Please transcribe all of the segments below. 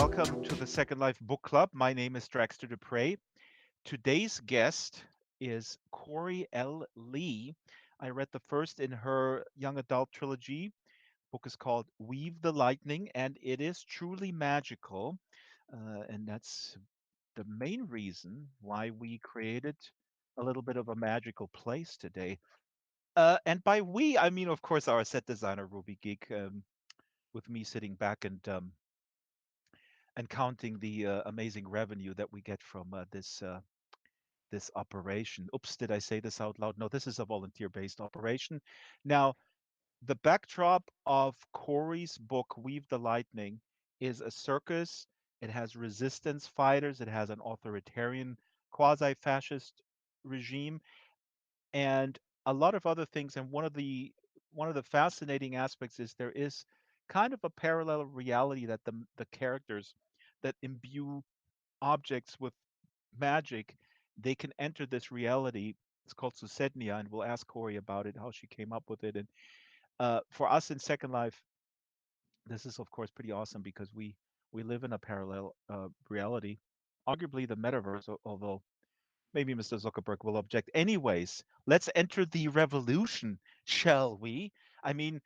welcome to the Second Life Book Club. My name is Draxtor Dupre. Today's guest is Corry L. Lee. I read the first in her young adult trilogy. Book is called Weave the Lightning, and it is truly magical. And that's the main reason why we created a little bit of a magical place today. And by we, I mean, of course, our set designer, Ruby Geek, with me sitting back and counting the amazing revenue that we get from this operation. Oops, did I say this out loud? No, this is a volunteer-based operation. Now, the backdrop of Corey's book, Weave the Lightning, is a circus. It has resistance fighters. It has an authoritarian, quasi-fascist regime, and a lot of other things. And one of the fascinating aspects is there is kind of a parallel reality that the characters that imbue objects with magic, they can enter this reality. It's called Susednia, and we'll ask Corey about it, how she came up with it. And for us in Second Life, this is of course pretty awesome because we live in a parallel reality, arguably the metaverse, although maybe Mr. Zuckerberg will object. Anyways, let's enter the revolution, shall we? I mean,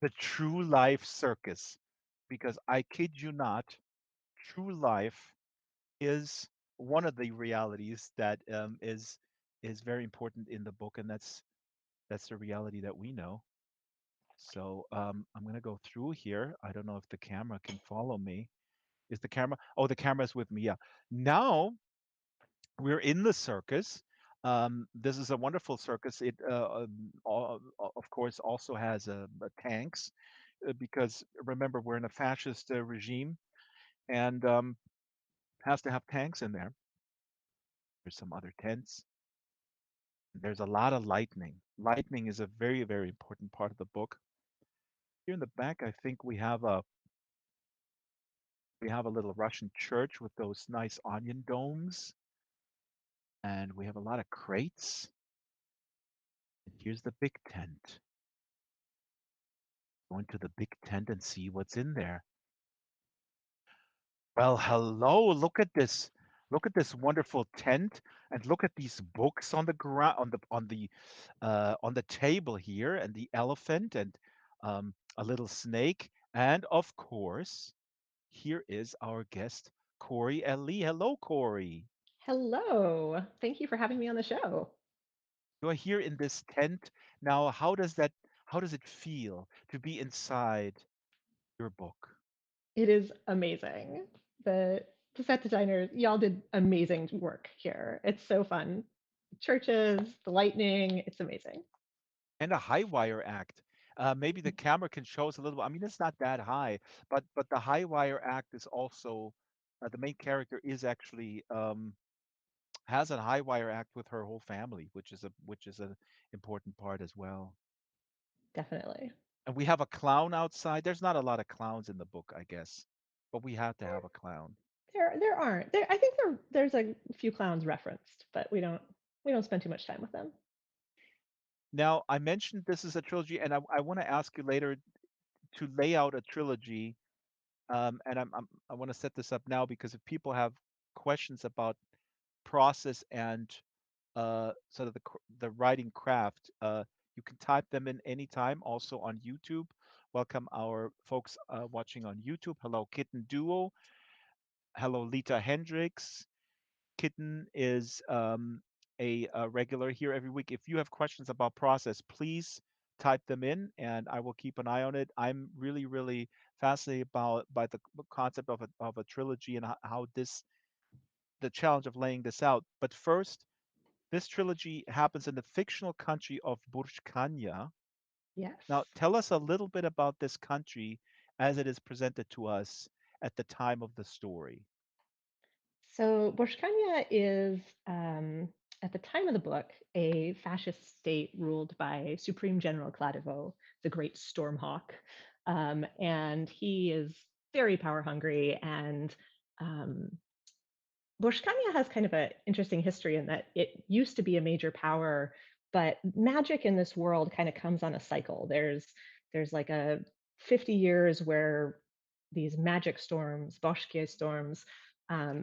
the true life circus, because I kid you not, true life is one of the realities that is very important in the book, and that's the reality that we know. So I'm gonna go through here. I don't know if the camera can follow me. Is the camera? Oh, the camera's with me. Yeah. Now we're in the circus. This is a wonderful circus. It, of course, also has tanks because remember we're in a fascist regime and has to have tanks in there. There's some other tents. There's a lot of lightning. Lightning is a very, very important part of the book. Here in the back, I think we have a little Russian church with those nice onion domes, and we have a lot of crates. And here's the big tent. Go into the big tent and see what's in there. Well, hello. Look at this. Look at this wonderful tent, and look at these books on the ground, on the table here, and the elephant, and a little snake, and of course, here is our guest, Corey L. Lee. Hello, Corey. Hello. Thank you for having me on the show. You are here in this tent now. How does it feel to be inside your book? It is amazing. The the set designers, y'all did amazing work here. It's so fun. Churches, the lightning, it's amazing. And a high wire act. Maybe the camera can show us a little. I mean, it's not that high, but the high wire act is also the main character is actually has a high wire act with her whole family, which is an important part as well. Definitely. And we have a clown outside. There's not a lot of clowns in the book, I guess, but we have to have a clown. There aren't. There I think there's a few clowns referenced, but we don't spend too much time with them. Now, I mentioned this is a trilogy, and I want to ask you later to lay out a trilogy. And I want to set this up now because if people have questions about process and sort of the writing craft, you can type them in anytime. Also on YouTube. Welcome our folks watching on YouTube. Hello, Kitten Duo. Hello, Lita Hendricks. Kitten is a regular here every week. If you have questions about process, please type them in, and I will keep an eye on it. I'm really, really fascinated by the concept of a trilogy and how this the challenge of laying this out. But first, this trilogy happens in the fictional country of Burjkanya. Now, Yes. tell us a little bit about this country as it is presented to us at the time of the story. So Borshkanya is, at the time of the book, a fascist state ruled by Supreme General Kladovo, the Great Stormhawk. And he is very power hungry. And um, Borshkanya has kind of an interesting history in that it used to be a major power, but magic in this world kind of comes on a cycle. There's like a 50 years where these magic storms, boschke storms,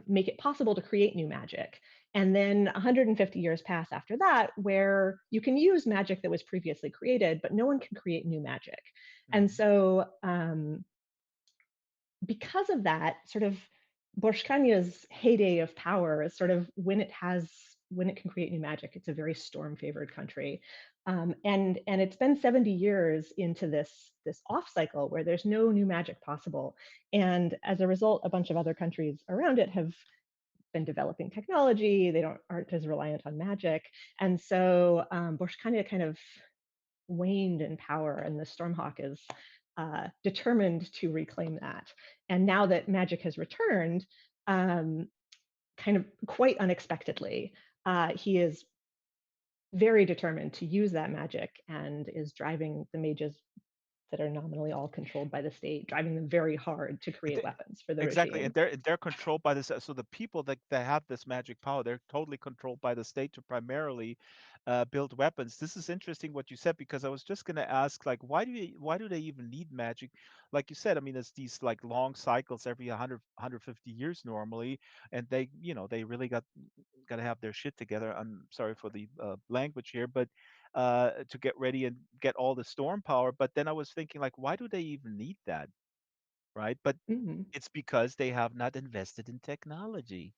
make it possible to create new magic. And then 150 years pass after that, where you can use magic that was previously created, but no one can create new magic. And Hmm. so because of that, sort of Borshkanya's heyday of power is sort of when it can create new magic. It's a very storm favored country, and it's been 70 years into this off cycle where there's no new magic possible, and as a result, a bunch of other countries around it have been developing technology. They don't aren't as reliant on magic, and so Borshkanya kind of waned in power, and the Stormhawk is determined to reclaim that. And now that magic has returned, um, kind of quite unexpectedly, he is very determined to use that magic and is driving the mages that are nominally all controlled by the state, driving them very hard to create weapons for the Exactly, regime. and they're controlled by this. So the people that have this magic power, they're totally controlled by the state to primarily build weapons. This is interesting what you said because I was just going to ask, like, why do they even need magic? Like you said, I mean, it's these like long cycles every 100 150 years normally, and they really got to have their shit together. I'm sorry for the language here, but to get ready and get all the storm power. But then I was thinking, like, why do they even need that? Right? But Mhm. it's because they have not invested in technology,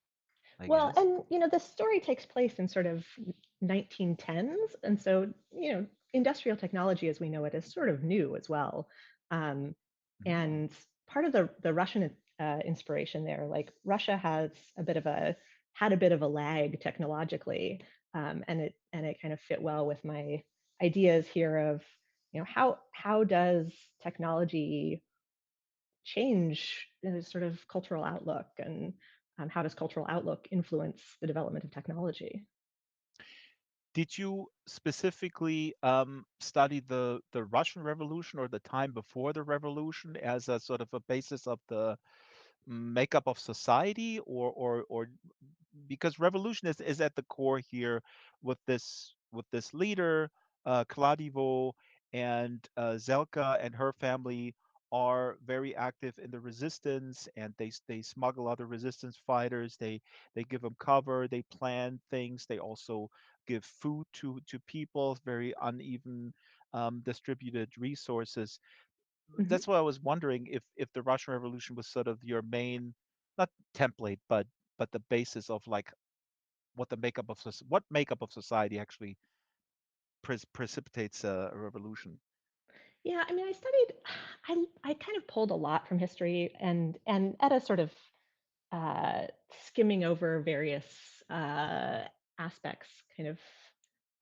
I Well, guess. and the story takes place in sort of 1910s, and so industrial technology as we know it is sort of new as well. Um, Mm. and part of the Russian inspiration there, like Russia has a bit of a had a bit of a lag technologically, and it kind of fit well with my ideas here of how does technology change sort of cultural outlook, and how does cultural outlook influence the development of technology? Did you specifically study the Russian Revolution or the time before the revolution as a sort of a basis of the makeup of society, or because revolution is at the core here with this leader Kladivo, and Zelka and her family are very active in the resistance, and they smuggle other resistance fighters. They give them cover, they plan things, they also give food to people, very uneven distributed resources. Hmm. That's why I was wondering if the Russian Revolution was sort of your main, not template, but the basis of like what makeup of society actually precipitates a revolution. Yeah, I mean, I kind of pulled a lot from history, and at a sort of uh, skimming over various uh, aspects, kind of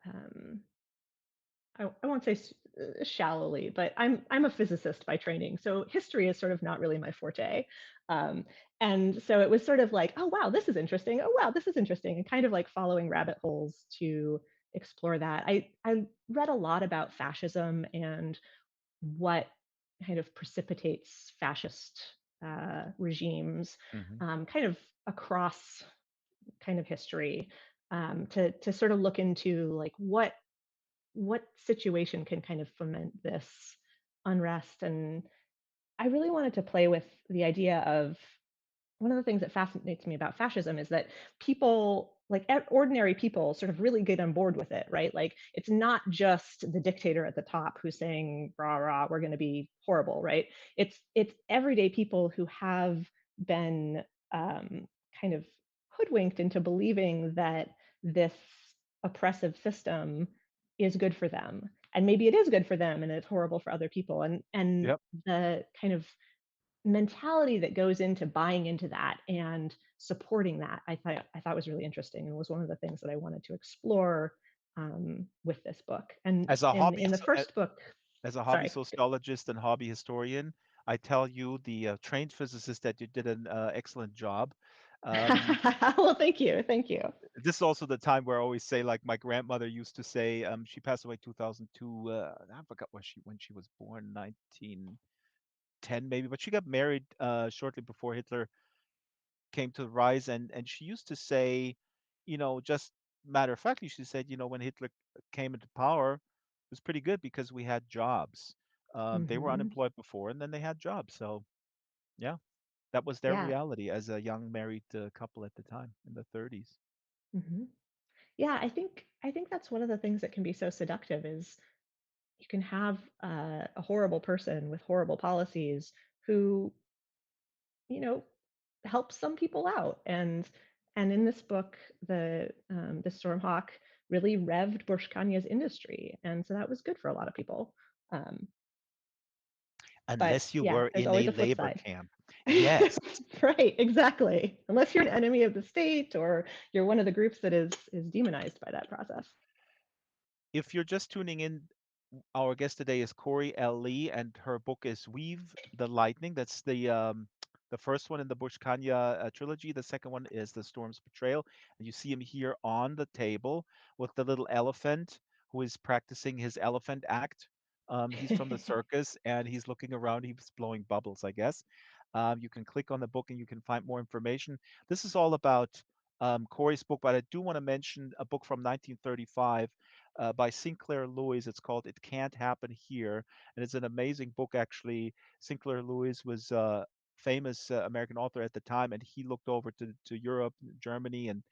um, I won't say shallowly, but I'm a physicist by training, so history is sort of not really my forte. Um, and so it was sort of like, oh wow, this is interesting. Oh wow, this is interesting, and kind of like following rabbit holes to explore that. I read a lot about fascism and what kind of precipitates fascist regimes, Hmm. kind of across kind of history, to sort of look into like what situation can kind of foment this unrest. And I really wanted to play with the idea of one of the things that fascinates me about fascism is that people, like ordinary people, sort of really get on board with it, right? Like it's not just the dictator at the top who's saying rah rah, we're going to be horrible, right? It's everyday people who have been um, kind of hoodwinked into believing that this oppressive system is good for them, and maybe it is good for them and it's horrible for other people, and Yep. the kind of mentality that goes into buying into that and supporting that, I thought was really interesting, and was one of the things that I wanted to explore with this book. And As a in the first book, as a hobby sorry. sociologist and hobby historian, I tell you, the trained physicist, that you did an excellent job. Um, Well, thank you, thank you. this is also the time where I always say, like my grandmother used to say, she passed away 2002. I forgot when she was born, 1910 maybe, but she got married shortly before Hitler came to the rise, and she used to say, just matter of factly, she said, when Hitler came into power, it was pretty good because we had jobs. They were Hmm. unemployed before, and then they had jobs. So Yeah, that was their Yeah. reality as a young married couple at the time in the 30s. Hmm. Yeah, I think that's one of the things that can be so seductive is you can have a horrible person with horrible policies who, you know, helps some people out. And in this book, the Stormhawk really revved Borshkanya's industry, and so that was good for a lot of people. Um, but Unless you yeah, were there's in always a a flip labor side. camp. Yes. Right, exactly. Unless you're an enemy of the state or you're one of the groups that is demonized by that process. If you're just tuning in, our guest today is Corry L. Lee, and her book is Weave the Lightning. That's the first one in the Bush Kanya trilogy. The second one is The Storm's Betrayal. And you see him here on the table with the little elephant who is practicing his elephant act. He's from the circus and he's looking around. He's blowing bubbles, I guess. You can click on the book and you can find more information. This is all about Corey's book, but I do want to mention a book from 1935 by Sinclair Lewis. It's called "It Can't Happen Here," and it's an amazing book. Actually, Sinclair Lewis was a famous American author at the time, and he looked over to Europe, Germany, and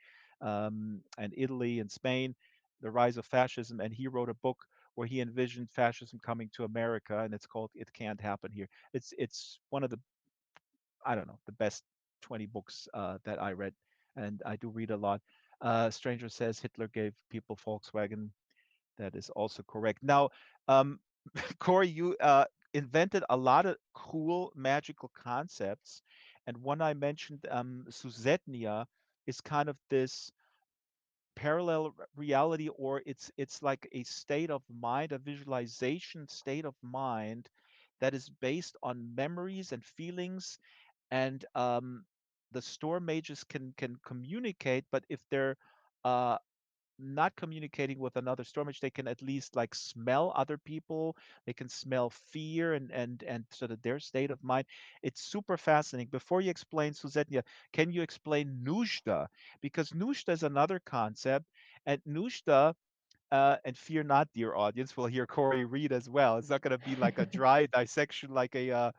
Italy and Spain, the rise of fascism, and he wrote a book where he envisioned fascism coming to America, and it's called "It Can't Happen Here." It's one of the, I don't know, the best 20 books that I read, and I do read a lot. Stranger says Hitler gave people Volkswagen. That is also correct. Now, um, Corey, you invented a lot of cool magical concepts, and one I mentioned, Suzetnia, is kind of this parallel reality, or it's like a state of mind, a visualization state of mind that is based on memories and feelings, and the storm mages can communicate, but if they're uh, not communicating with another storm mage, they can at least like smell other people. They can smell fear and sort of their state of mind. It's super fascinating. Before you explain Suzetnia, can you explain Nushta? Because Nushta is another concept, and Nushta, and fear not, dear audience, we'll hear Corey read as well. It's not going to be like a dry dissection, like a.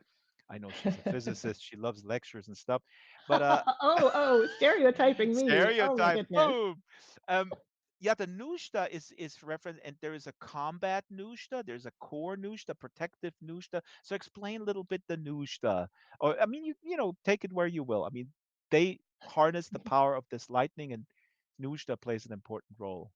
I know she's a physicist. She loves lectures and stuff, but Oh, stereotyping me. Oh my stereotype. goodness. Boom. Um, yeah, the Nushta is referenced, and there is a combat Nushta. There's a core Nushta, protective Nushta. So explain a little bit the Nushta, or I mean, you know, take it where you will. I mean, they harness the power of this lightning, and Nushta plays an important role.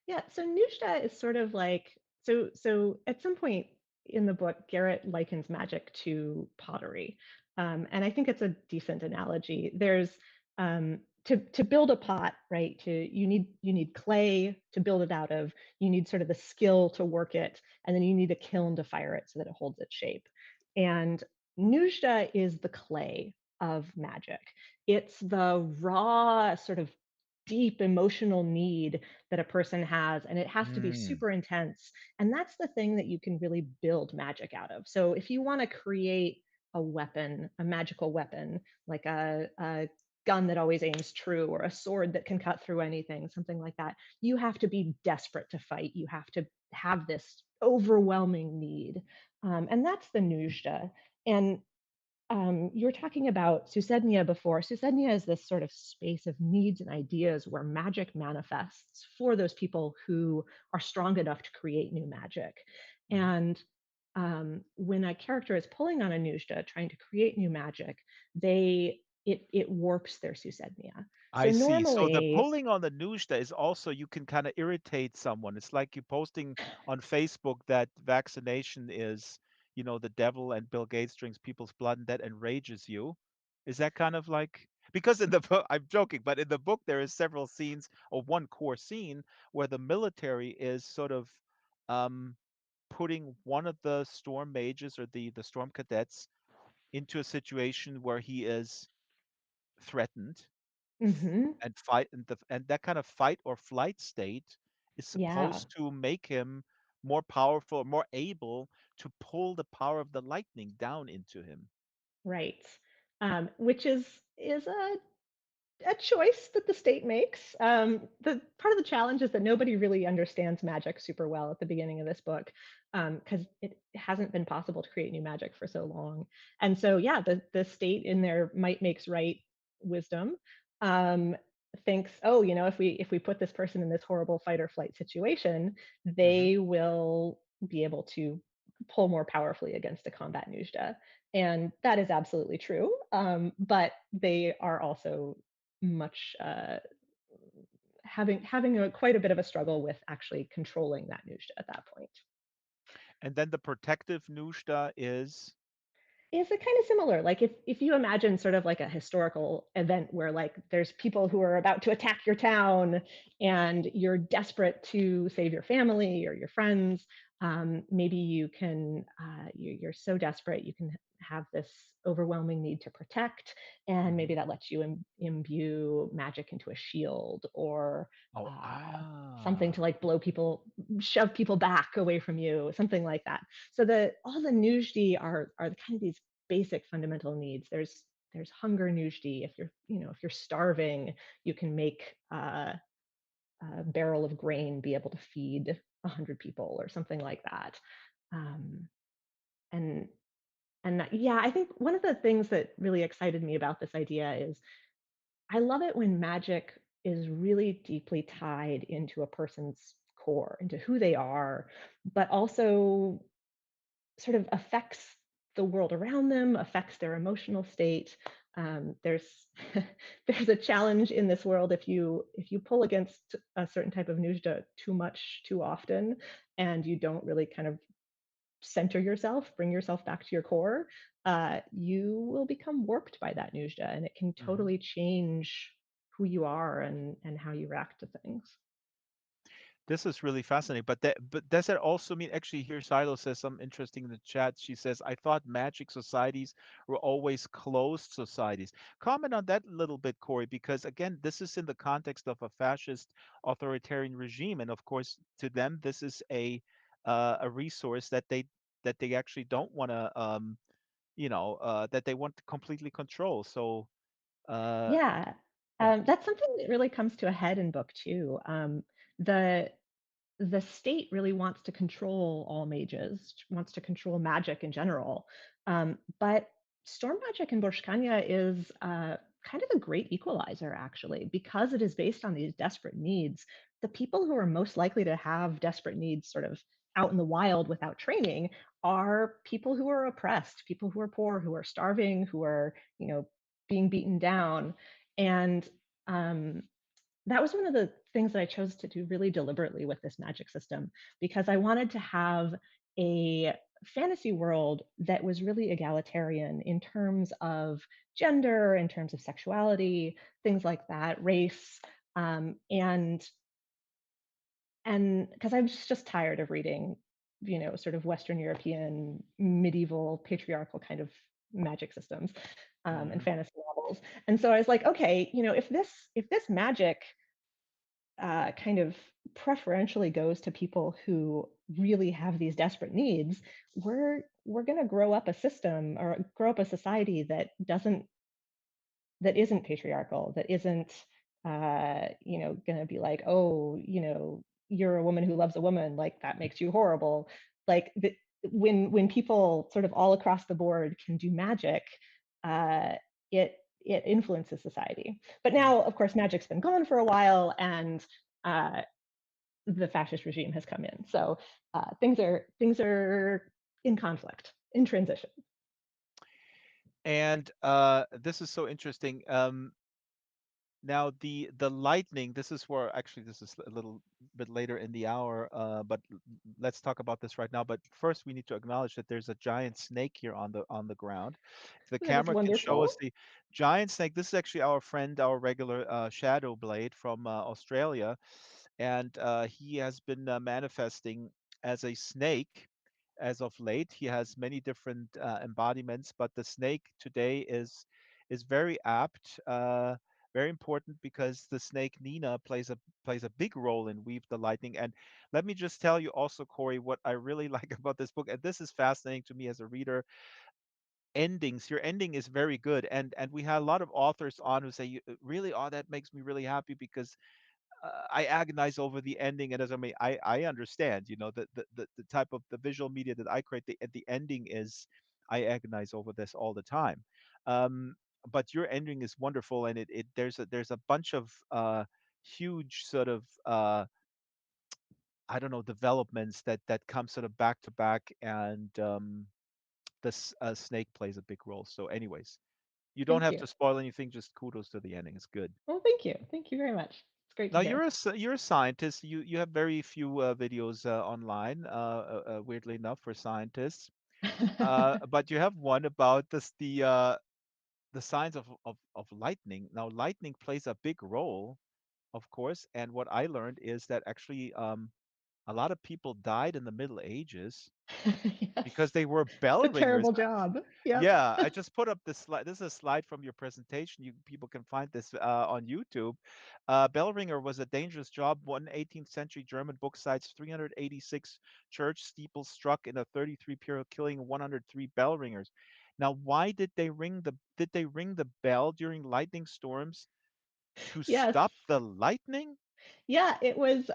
Yeah, so Nushta is sort of like so at some point in the book, Garrett likens magic to pottery. And I think it's a decent analogy. There's to build a pot, right? You need clay to build it out of, you need sort of the skill to work it, and then you need a kiln to fire it so that it holds its shape. And Nushta is the clay of magic. It's the raw, sort of deep emotional need that a person has, and it has to be Mm. super intense, and that's the thing that you can really build magic out of. So if you want to create a weapon, a magical weapon, like a gun that always aims true, or a sword that can cut through anything, something like that, you have to be desperate to fight. You have to have this overwhelming need, and that's the nujda. And you were talking about Susednia before. Susednia is this sort of space of needs and ideas where magic manifests for those people who are strong enough to create new magic. Mhm. And when a character is pulling on a Nujda, trying to create new magic, it warps their Susednia. So I see. So the normally, pulling on the Nushta is also, you can kind of irritate someone. It's like you posting on Facebook that vaccination is, the devil and Bill Gates drinks people's blood, and that enrages you. Is that kind of like, because in the book, I'm joking, but in the book there is several scenes, or one core scene where the military is sort of um, putting one of the storm mages, or the storm cadets, into a situation where he is threatened, mhm, and fight, and that kind of fight or flight state is yeah, supposed to make him more powerful, more able to pull the power of the lightning down into him. right. Which is a a choice that the state makes. The part of the challenge is that nobody really understands magic super well at the beginning of this book, because it hasn't been possible to create new magic for so long. And so, yeah, the state in their might makes right wisdom um, thinks, oh, if we put this person in this horrible fight or flight situation, Hmm. they will be able to pull more powerfully against a combat Nujda. And that is absolutely true. But they are also much having quite a bit of a struggle with actually controlling that Nujda at that point. And then the protective Nushta is. Is it kind of similar? Like if you imagine sort of like a historical event where like there's people who are about to attack your town and you're desperate to save your family or your friends, maybe you're so desperate you can have this overwhelming need to protect, and Mhm. maybe that lets you imbue magic into a shield or Oh, something to ah. like blow people, shove people back away from you, something like that. So the all the nujdi are kind of these basic fundamental needs. There's hunger nujdi. If you're starving, you can make a barrel of grain be able to feed 100 people or something like that. Um, and yeah, I think one of the things that really excited me about this idea is I love it when magic is really deeply tied into a person's core, into who they are, but also sort of affects the world around them, affects their emotional state. There's there's a challenge in this world if you pull against a certain type of nujda too much too often, and you don't really kind of center yourself, bring yourself back to your core, you will become warped by that nujda, and it can Mhm. totally change who you are and how you react to things. This is really fascinating. But does that also mean, actually, here Silo says something interesting in the chat. She says, I thought magic societies were always closed societies. Comment on that a little bit, Corey, because again, this is in the context of a fascist authoritarian regime. And of course, to them, this is a resource that they actually don't want to that they want to completely control. So uh Yeah, yeah. that's something that really comes to a head in book two. The the state really wants to control all mages, wants to control magic in general. But storm magic in Borshkanya is kind of a great equalizer, actually, because it is based on these desperate needs. The people who are most likely to have desperate needs sort of out in the wild without training are people who are oppressed, people who are poor, who are starving, who are, being beaten down. And um, that was one of the things that I chose to do really deliberately with this magic system, because I wanted to have a fantasy world that was really egalitarian in terms of gender, in terms of sexuality, things like that, race, and because I'm just tired of reading, sort of Western European medieval patriarchal kind of magic systems and Mhm. fantasy novels. And so I was like, okay, if this magic kind of preferentially goes to people who really have these desperate needs, we're going to grow up a system or grow up a society that isn't patriarchal, that isn't going to be like, oh, you're a woman who loves a woman, like that makes you horrible. Like when people sort of all across the board can do magic, uh, it influences society. But now, of course, magic's been gone for a while, and uh, the fascist regime has come in. So things are in conflict, in transition. And this is so interesting. Now the lightning. This is where actually this is a little bit later in the hour. But let's talk about this right now. But first, we need to acknowledge that there's a giant snake here on the ground. If the That is camera can show wonderful. us the giant snake, this is actually our friend, our regular shadow blade from Australia, and he has been manifesting as a snake as of late. He has many different embodiments, but the snake today is very apt, very important, because the snake Nina plays a big role in Weave the Lightning. And let me just tell you also, Corey, what I really like about this book, and this is fascinating to me as a reader. endings. Your ending is very good, and we had a lot of authors on who say, really, oh, that makes me really happy because I agonize over the ending, and as I mean, I understand, the type of the visual media that I create. The ending is I agonize over this all the time. Um, but your ending is wonderful, and it there's a bunch of huge sort of I don't know developments that come sort of back to back, and this snake plays a big role. So, anyways, you don't Thank have you. to spoil anything. Just kudos to the ending. It's good. Well, thank you. Thank you very much. It's great Now to hear. you're a scientist. You have very few videos online. Weirdly enough, for scientists, but you have one about the science of lightning. Now, lightning plays a big role, of course. And what I learned is that actually a lot of people died in the Middle Ages Yes. because they were It's bell a ringers. terrible job. Yep. Yeah, I just put up this slide. This is a slide from your presentation. You people can find this on YouTube. Bell ringer was a dangerous job. One 18th century German book cites 386 church steeples struck in a 33 period, killing 103 bell ringers. Now, why did they ring the bell during lightning storms to Yes. stop the lightning? Yeah, it was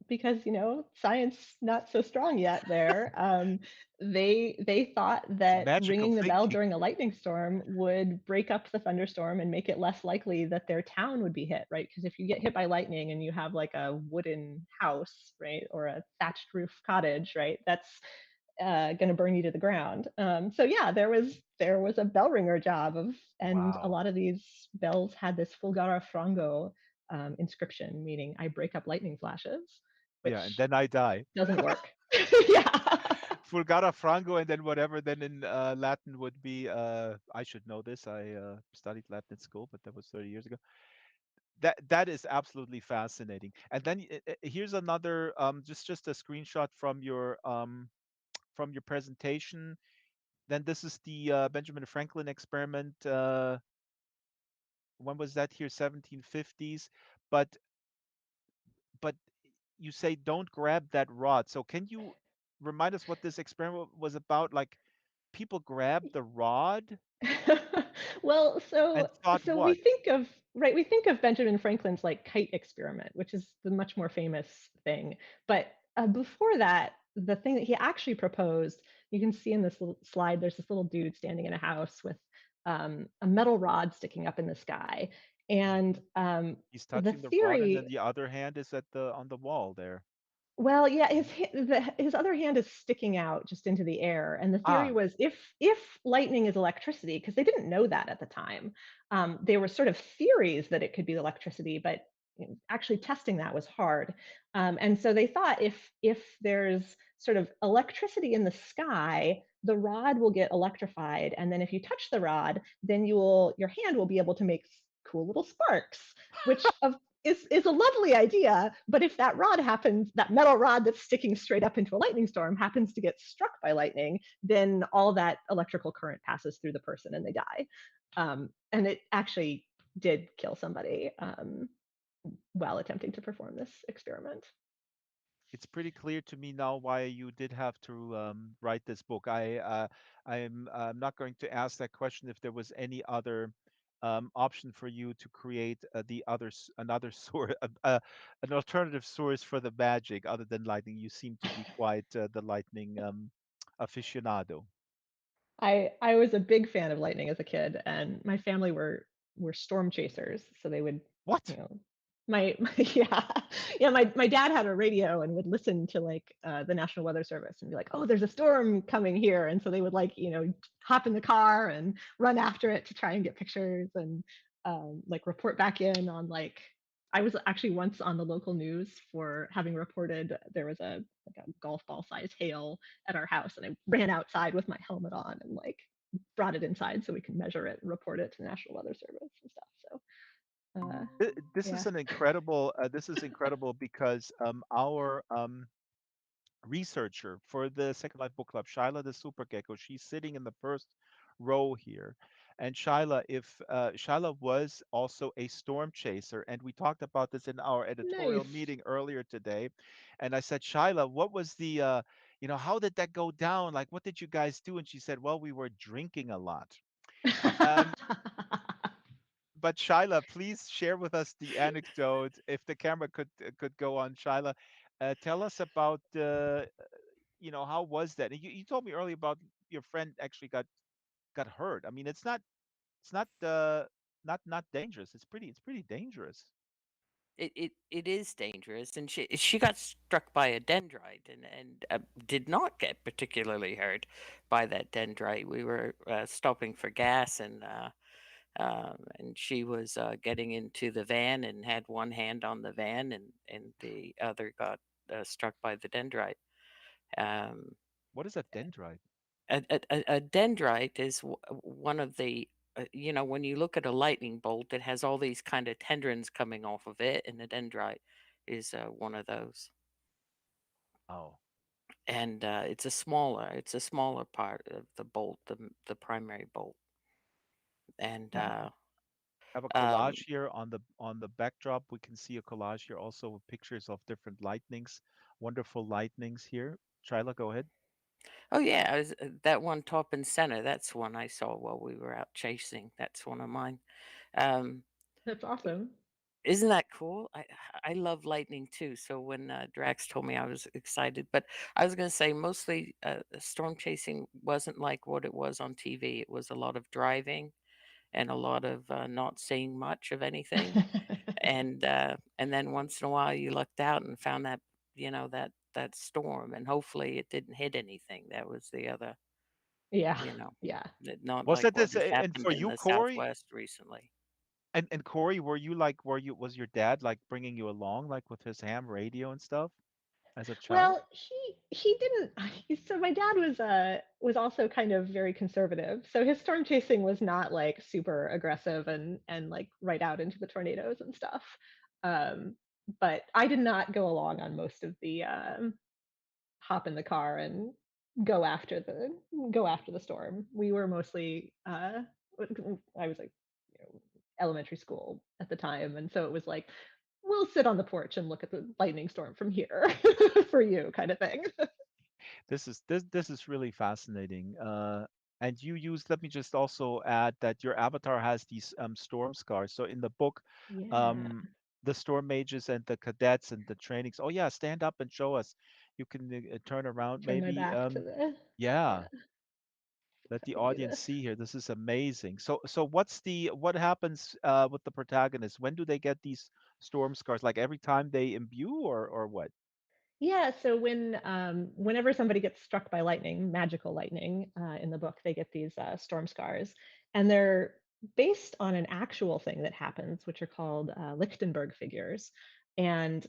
because science not so strong yet there. They thought It's that magical ringing the bell thinking. during a lightning storm would break up the thunderstorm and make it less likely that their town would be hit, right? Because if you get hit by lightning and you have like a wooden house, right, or a thatched roof cottage, right, that's going to burn you to the ground. So yeah, there was a bell ringer job of, and a Wow. lot of these bells had this Fulgara frango inscription, meaning I break up lightning flashes, Yeah, and which then I die. doesn't work. Yeah. Fulgara frango, and then whatever then in Latin would be. I should know this. I studied Latin at school, but that was 30 years ago. That is absolutely fascinating. And then here's another just a screenshot from your presentation. Then this is the Benjamin Franklin experiment. When was that here? 1750s. But but you say don't grab that rod. So can you remind us what this experiment was about? Like people grabbed the rod Well, so and thought so we what? think of right, we think of Benjamin Franklin's like Kite Experiment, which is the much more famous thing. But before that, the thing that he actually proposed, you can see in this little slide, there's this little dude standing in a house with a metal rod sticking up in the sky, and Mhm. He's the touching the rod, and then theory. the other hand is at the on the wall there. Well, yeah, Mhm. his other hand is sticking out just into the air, and the theory Ah, was if lightning is electricity, because they didn't know that at the time. They were sort of theories that it could be electricity, but actually testing that was hard. And so they thought if there's sort of electricity in the sky, the rod will get electrified, and then if you touch the rod, then your hand will be able to make cool little sparks, which of is a lovely idea, but if that rod happens, that metal rod that's sticking straight up into a lightning storm happens to get struck by lightning, then all that electrical current passes through the person and they die. And it actually did kill somebody while attempting to perform this experiment. it's pretty clear to me now why you did have to write this book. I'm not going to ask that question if there was any other option for you to create another source, an alternative source for the magic other than lightning. You seem to be quite the lightning aficionado. I was a big fan of lightning as a kid, and my family were storm chasers, so they would, you What? know, my yeah, yeah, my dad had a radio and would listen to like the National Weather Service and be like, oh, there's a storm coming here, and so they would like hop in the car and run after it to try and get pictures and like report back in on like. I was actually once on the local news for having reported there was a like a golf ball size hail at our house, and I ran outside with my helmet on and like brought it inside so we can measure it and report it to the National Weather Service and stuff. So This yeah, is an incredible. This is incredible because our researcher for the Second Life Book Club, Shyla the Super Gecko. She's sitting in the first row here. And Shyla, if Shyla was also a storm chaser, and we talked about this in our editorial nice. meeting earlier today, and I said, Shyla, what was the how did that go down? Like, what did you guys do? And she said, well, we were drinking a lot. Um, but Shyla, please share with us the anecdote. If the camera could go on, Shyla, tell us about how was that? And you told me earlier about your friend actually got hurt. I mean, it's not dangerous. It's pretty dangerous. It is dangerous, and she got struck by a dendrite, and did not get particularly hurt by that dendrite. We were stopping for gas, and she was getting into the van and had one hand on the van, and the other got struck by the dendrite. Um, What is a dendrite? a dendrite is one of the when you look at a lightning bolt, it has all these kind of tendrils coming off of it, and the dendrite is one of those. Oh, And it's a smaller part of the bolt, the primary bolt. And I have a um, collage here on the backdrop. We can see a collage here also with pictures of different lightnings, wonderful lightnings here. Shyla, go ahead. oh yeah, that one top and center. That's one I saw while we were out chasing. That's one of mine. Um, That's awesome. Isn't that cool? I love lightning too. So when Drax told me, I was excited. But I was going to say, mostly storm chasing wasn't like what it was on TV. It was a lot of driving and a lot of not seeing much of anything. And then once in a while, you looked out and found that that storm, and hopefully it didn't hit anything. That was the other, Yeah, you know, yeah. not Was like that what this? has And happened for in you, the Corey, Southwest recently. and Corey, was your dad like bringing you along, like with his ham radio and stuff as a child? Well, he didn't. So my dad was also kind of very conservative. So his storm chasing was not like super aggressive and like right out into the tornadoes and stuff. Um, but I did not go along on most of the hop in the car and go after the go after the storm. We were mostly I was like, elementary school at the time, and so it was like we'll sit on the porch and look at the lightning storm from here for you kind of thing. This is really fascinating. And you use, let me just also add that your avatar has these storm scars. So in the book, Yeah, um, the storm mages and the cadets and the trainings. Oh yeah, stand up and show us. You can turn around turn my maybe. back to the Yeah, yeah. let the Let me do audience this. see here. This is amazing. So what happens with the protagonist? When do they get these storm scars? Like every time they imbue or what? Yeah, so whenever somebody gets struck by lightning, magical lightning, in the book, they get these storm scars, and they're based on an actual thing that happens, which are called Lichtenberg figures. And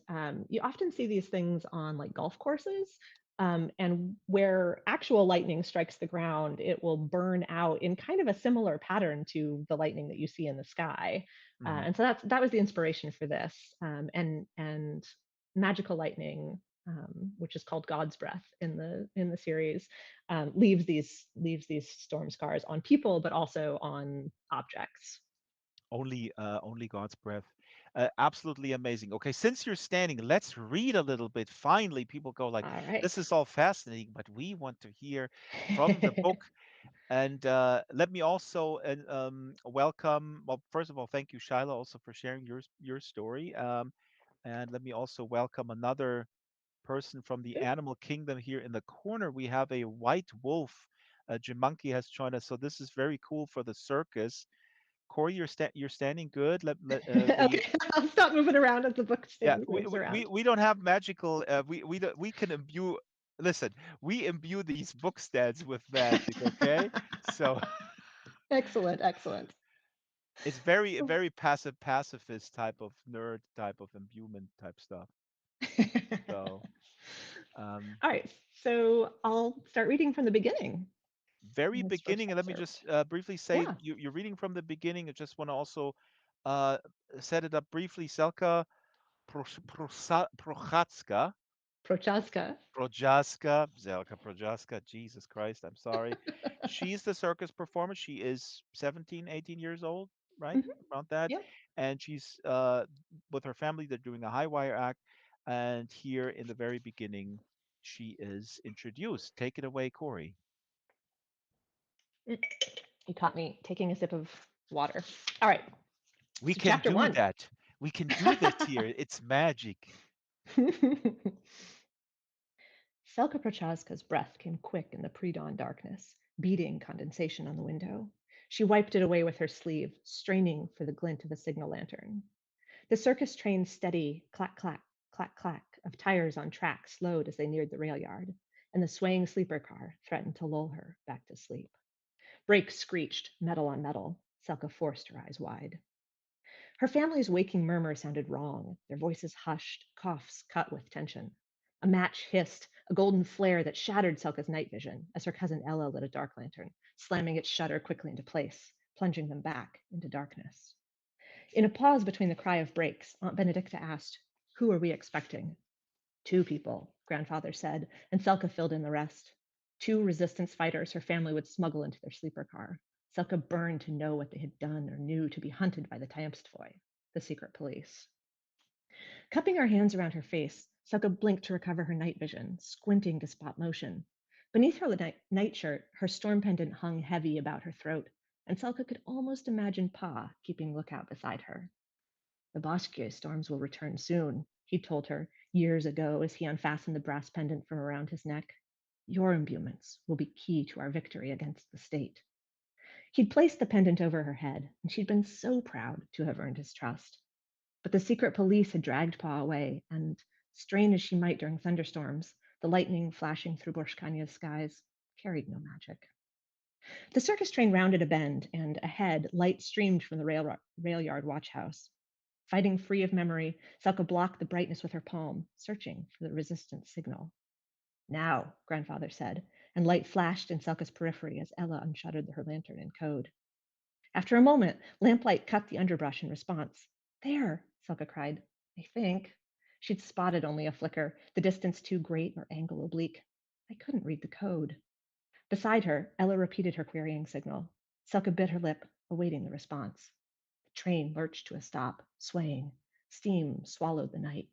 you often see these things on like golf courses, and where actual lightning strikes the ground, it will burn out in kind of a similar pattern to the lightning that you see in the sky. Mhm. And so that was the inspiration for this, and magical lightning, which is called God's breath in the series, leaves these storm scars on people, but also on objects. Only God's breath. Absolutely amazing. Okay, since you're standing, let's read a little bit. Finally, people go like, All right. "This is all fascinating," but we want to hear from the book. And let me also welcome. Well, first of all, thank you, Shiloh, also for sharing your story. And let me also welcome another person from the animal kingdom here in the corner. We have a white wolf. Jimunki has joined us, so this is very cool for the circus. Corey, you're standing good. The Okay, I'll stop moving around as the book Yeah, stand we, moves we we around. we don't have magical. We can imbue. Listen, we imbue these book stands with magic. Okay, so Excellent, excellent. it's very passive pacifist type of nerd type of imbuement type stuff. So um, All right, so I'll start reading from the beginning very in this first beginning, and let me excerpt. just briefly say Yeah, you're reading from the beginning. I just want to also uh, set it up briefly. Selka Prochatska. Prochaska. Projaska, Zelka Projaska, Jesus Christ, I'm sorry. She's the circus performer. She is 17, 18 years old, right? Hmm. Around that. Yep. And she's with her family, they're doing a high wire act. And here in the very beginning. she is introduced. Take it away, Corey. Mm, You caught me taking a sip of water. All right. We So can chapter do one. that. We can do this here. It's magic. Selka Prochaska's breath came quick in the pre-dawn darkness, beating condensation on the window. She wiped it away with her sleeve, straining for the glint of a signal lantern. The circus train's steady clack, clack, clack, clack of tires on track slowed as they neared the rail yard, and the swaying sleeper car threatened to lull her back to sleep. Brakes screeched, metal on metal. Selka forced her eyes wide. Her family's waking murmur sounded wrong, their voices hushed, coughs cut with tension. A match hissed, a golden flare that shattered Selka's night vision as her cousin Ella lit a dark lantern, slamming its shutter quickly into place, plunging them back into darkness. In a pause between the cry of brakes, Aunt Benedicta asked, "Who are we expecting?" "Two people," Grandfather said, and Selka filled in the rest. Two resistance fighters her family would smuggle into their sleeper car. Selka burned to know what they had done or knew to be hunted by the Tiamstvoi, the secret police. Cupping her hands around her face, Selka blinked to recover her night vision, squinting to spot motion. Beneath her nightshirt, her storm pendant hung heavy about her throat, and Selka could almost imagine Pa keeping lookout beside her. "The Bosque storms will return soon," he told her years ago as he unfastened the brass pendant from around his neck. "Your imbuements will be key to our victory against the state." He'd placed the pendant over her head, and she'd been so proud to have earned his trust. But the secret police had dragged Pa away, and, strain as she might during thunderstorms, the lightning flashing through Borshkanya's skies carried no magic. The circus train rounded a bend, and ahead, light streamed from the rail yard watch house. Fighting free of memory, Selka blocked the brightness with her palm, searching for the resistance signal. "Now," Grandfather said, and light flashed in Selka's periphery as Ella unshuttered her lantern in code. After a moment, lamplight cut the underbrush in response. "There," Selka cried. "I think." She'd spotted only a flicker, the distance too great or angle oblique. "I couldn't read the code." Beside her, Ella repeated her querying signal. Selka bit her lip, awaiting the response. The train lurched to a stop, swaying. Steam swallowed the night.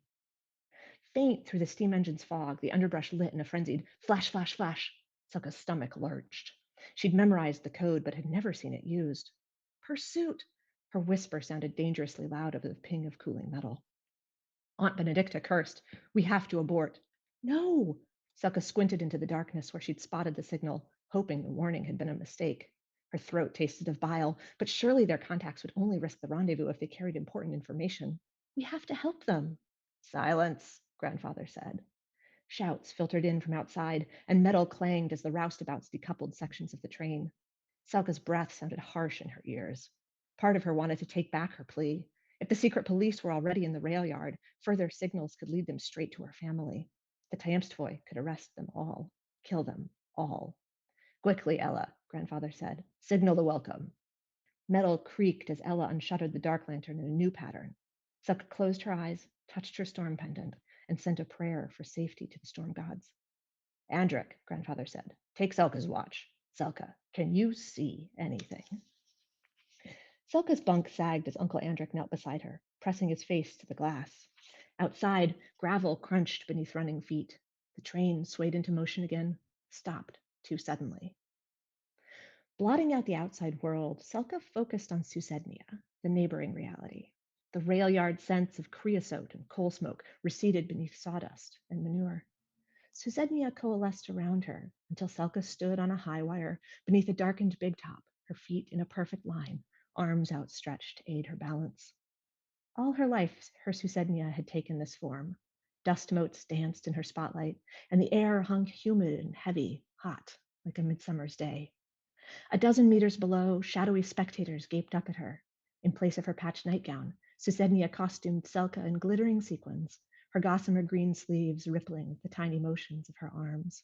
Faint through the steam engine's fog, the underbrush lit in a frenzied flash, flash, flash. Selka's stomach lurched. She'd memorized the code, but had never seen it used. "Pursuit!" Her whisper sounded dangerously loud over the ping of cooling metal. Aunt Benedicta cursed. "We have to abort." "No!" Selka squinted into the darkness where she'd spotted the signal, hoping the warning had been a mistake. Her throat tasted of bile, but surely their contacts would only risk the rendezvous if they carried important information. "We have to help them." "Silence," Grandfather said. Shouts filtered in from outside, and metal clanged as the roustabouts decoupled sections of the train. Selka's breath sounded harsh in her ears. Part of her wanted to take back her plea. If the secret police were already in the rail yard, further signals could lead them straight to her family. The Tiamstvoi could arrest them all, kill them all. "Quickly, Ella," Grandfather said. "Signal the welcome." Metal creaked as Ella unshuttered the dark lantern in a new pattern. Selka closed her eyes, touched her storm pendant, and sent a prayer for safety to the storm gods. "Andrik," Grandfather said, "take Selka's watch. Selka, can you see anything?" Selka's bunk sagged as Uncle Andrik knelt beside her, pressing his face to the glass. Outside, gravel crunched beneath running feet. The train swayed into motion again, stopped too suddenly. Blotting out the outside world, Selka focused on Susednia, the neighboring reality. The rail yard scents of creosote and coal smoke receded beneath sawdust and manure. Susednia coalesced around her until Selka stood on a high wire beneath a darkened big top, her feet in a perfect line, arms outstretched to aid her balance. All her life, her Susednia had taken this form. Dust motes danced in her spotlight, and the air hung humid and heavy, hot, like a midsummer's day. A dozen meters below, shadowy spectators gaped up at her. In place of her patched nightgown, Susednia costumed Selka in glittering sequins, her gossamer green sleeves rippling with the tiny motions of her arms.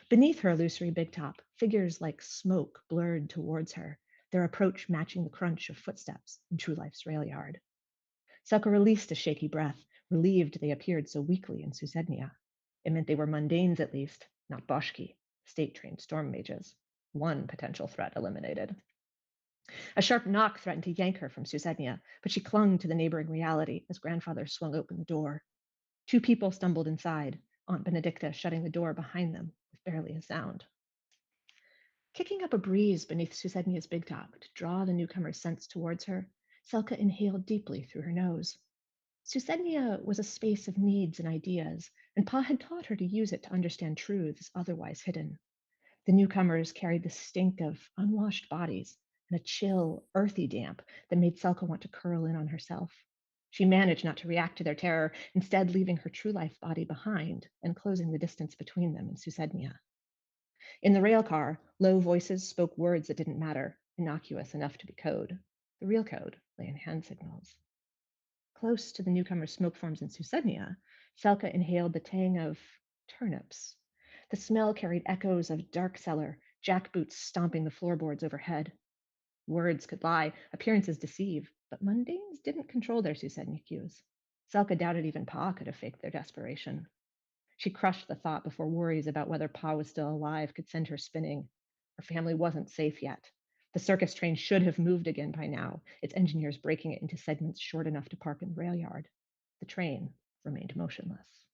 Beneath her illusory big top, figures like smoke blurred towards her, their approach matching the crunch of footsteps in True Life's rail yard. Selka released a shaky breath, relieved they appeared so weakly in Susednia. It meant they were mundanes at least, not Boschki, state-trained storm mages. One potential threat eliminated. A sharp knock threatened to yank her from Susednia, but she clung to the neighboring reality as Grandfather swung open the door. Two people stumbled inside, Aunt Benedicta shutting the door behind them with barely a sound. Kicking up a breeze beneath Susednia's big top to draw the newcomer's scents towards her, Selka inhaled deeply through her nose. Susednia was a space of needs and ideas, and Pa had taught her to use it to understand truths otherwise hidden. The newcomers carried the stink of unwashed bodies and a chill, earthy damp that made Selka want to curl in on herself. She managed not to react to their terror, instead leaving her true life body behind and closing the distance between them and Susednia. In the rail car, low voices spoke words that didn't matter, innocuous enough to be code. The real code lay in hand signals. Close to the newcomer's smoke forms in Susednia, Selka inhaled the tang of turnips. The smell carried echoes of dark cellar, jackboots stomping the floorboards overhead. Words could lie, appearances deceive, but mundanes didn't control their Susednia cues. Selka doubted even Pa could have faked their desperation. She crushed the thought before worries about whether Pa was still alive could send her spinning. Her family wasn't safe yet. The circus train should have moved again by now, its engineers breaking it into segments short enough to park in the rail yard. The train remained motionless.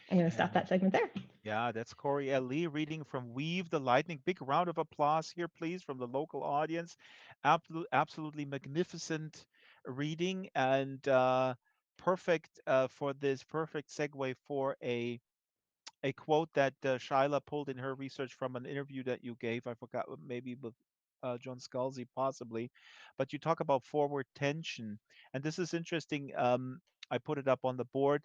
I'm going to stop And that segment there. yeah, that's Corey L. Lee reading from Weave the Lightning. Big round of applause here, please, from the local audience. Absolutely magnificent reading and perfect for this perfect segue for a quote that Shyla pulled in her research from an interview that you gave. I forgot, maybe with John Scalzi, possibly. But you talk about forward tension. And this is interesting. I put it up on the board.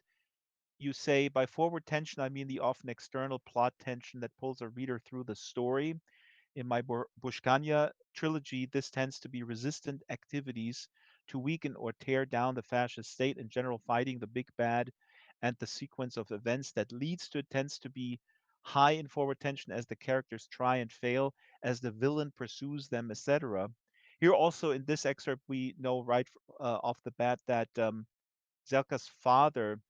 You say, by forward tension, I mean the often external plot tension that pulls a reader through the story. In my Bushkanya trilogy, this tends to be resistant activities to weaken or tear down the fascist state in general, fighting the big bad, and the sequence of events that leads to it tends to be high in forward tension as the characters try and fail, as the villain pursues them, etc. Here also in this excerpt, we know right off the bat that Zelka's father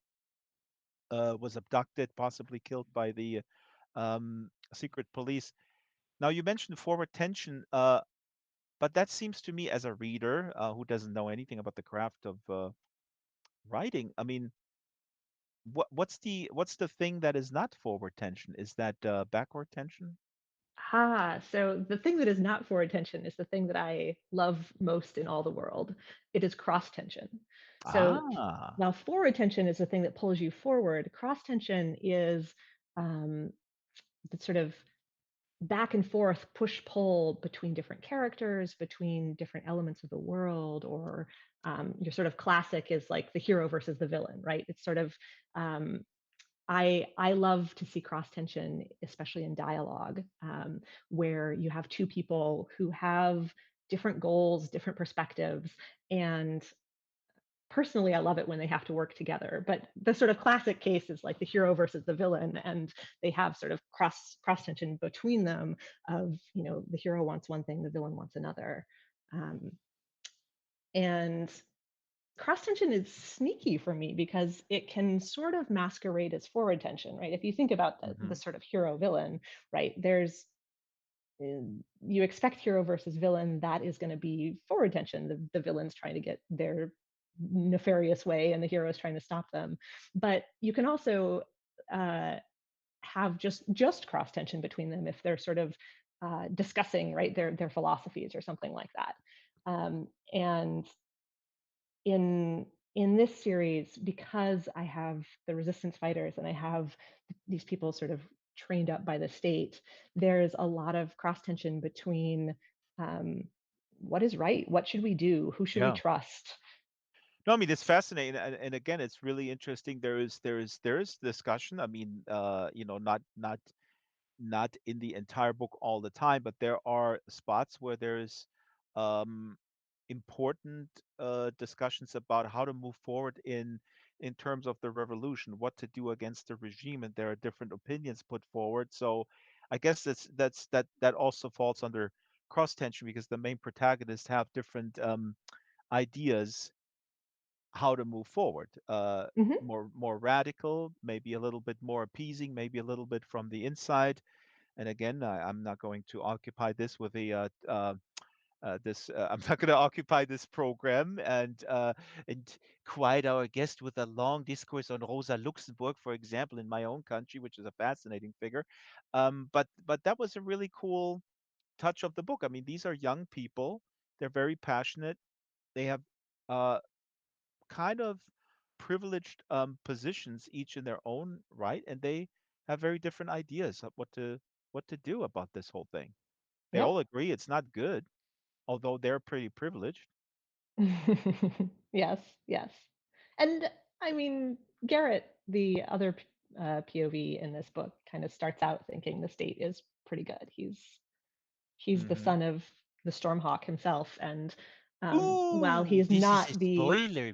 was abducted, possibly killed by the secret police. Now, you mentioned forward tension, but that seems to me, as a reader who doesn't know anything about the craft of writing, I mean, what's the thing that is not forward tension? Is that backward tension? So the thing that is not forward tension is the thing that I love most in all the world. It is cross tension. So Ah, while forward tension is the thing that pulls you forward, cross tension is um, the sort of back and forth push pull between different characters, between different elements of the world, or your sort of classic is like the hero versus the villain, right? It's sort of um, I love to see cross tension, especially in dialogue, where you have two people who have different goals, different perspectives, and personally, I love it when they have to work together. But the sort of classic case is like the hero versus the villain, and they have sort of cross tension between them. Of the hero wants one thing, the villain wants another, um, and cross tension is sneaky for me because it can sort of masquerade as forward tension, right? If you think about the hmm sort of hero villain, right? You expect hero versus villain, that is going to be forward tension. The villain's trying to get their nefarious way and the hero is trying to stop them. But you can also uh, have just cross tension between them if they're sort of discussing, right, their philosophies or something like that. And in this series, because I have the resistance fighters and I have these people sort of trained up by the state, there's a lot of cross tension between um, what is right, what should we do, who should we yeah. trust. No, I mean it's fascinating, and again, it's really interesting. There is discussion. I mean, not in the entire book all the time, but there are spots where there's um, important discussions about how to move forward in terms of the revolution, what to do against the regime, and there are different opinions put forward. So I guess that also falls under cross tension because the main protagonists have different ideas how to move forward. Hmm. More radical, maybe a little bit more appeasing, maybe a little bit from the inside. And again, I'm not going to occupy this with this I'm not going to occupy this program and quiet our guest with a long discourse on Rosa Luxemburg, for example, in my own country, which is a fascinating figure. But that was a really cool touch of the book. I mean, these are young people. They're very passionate. They have uh, kind of privileged positions, each in their own right, and they have very different ideas of what to do about this whole thing. They Yep. all agree it's not good, although they're pretty privileged. Yes, yes. And I mean, Garrett, the other POV in this book, kind of starts out thinking the state is pretty good. He's the Hmm. son of the Stormhawk himself, and while Ooh, he's this is a not the, spoiler.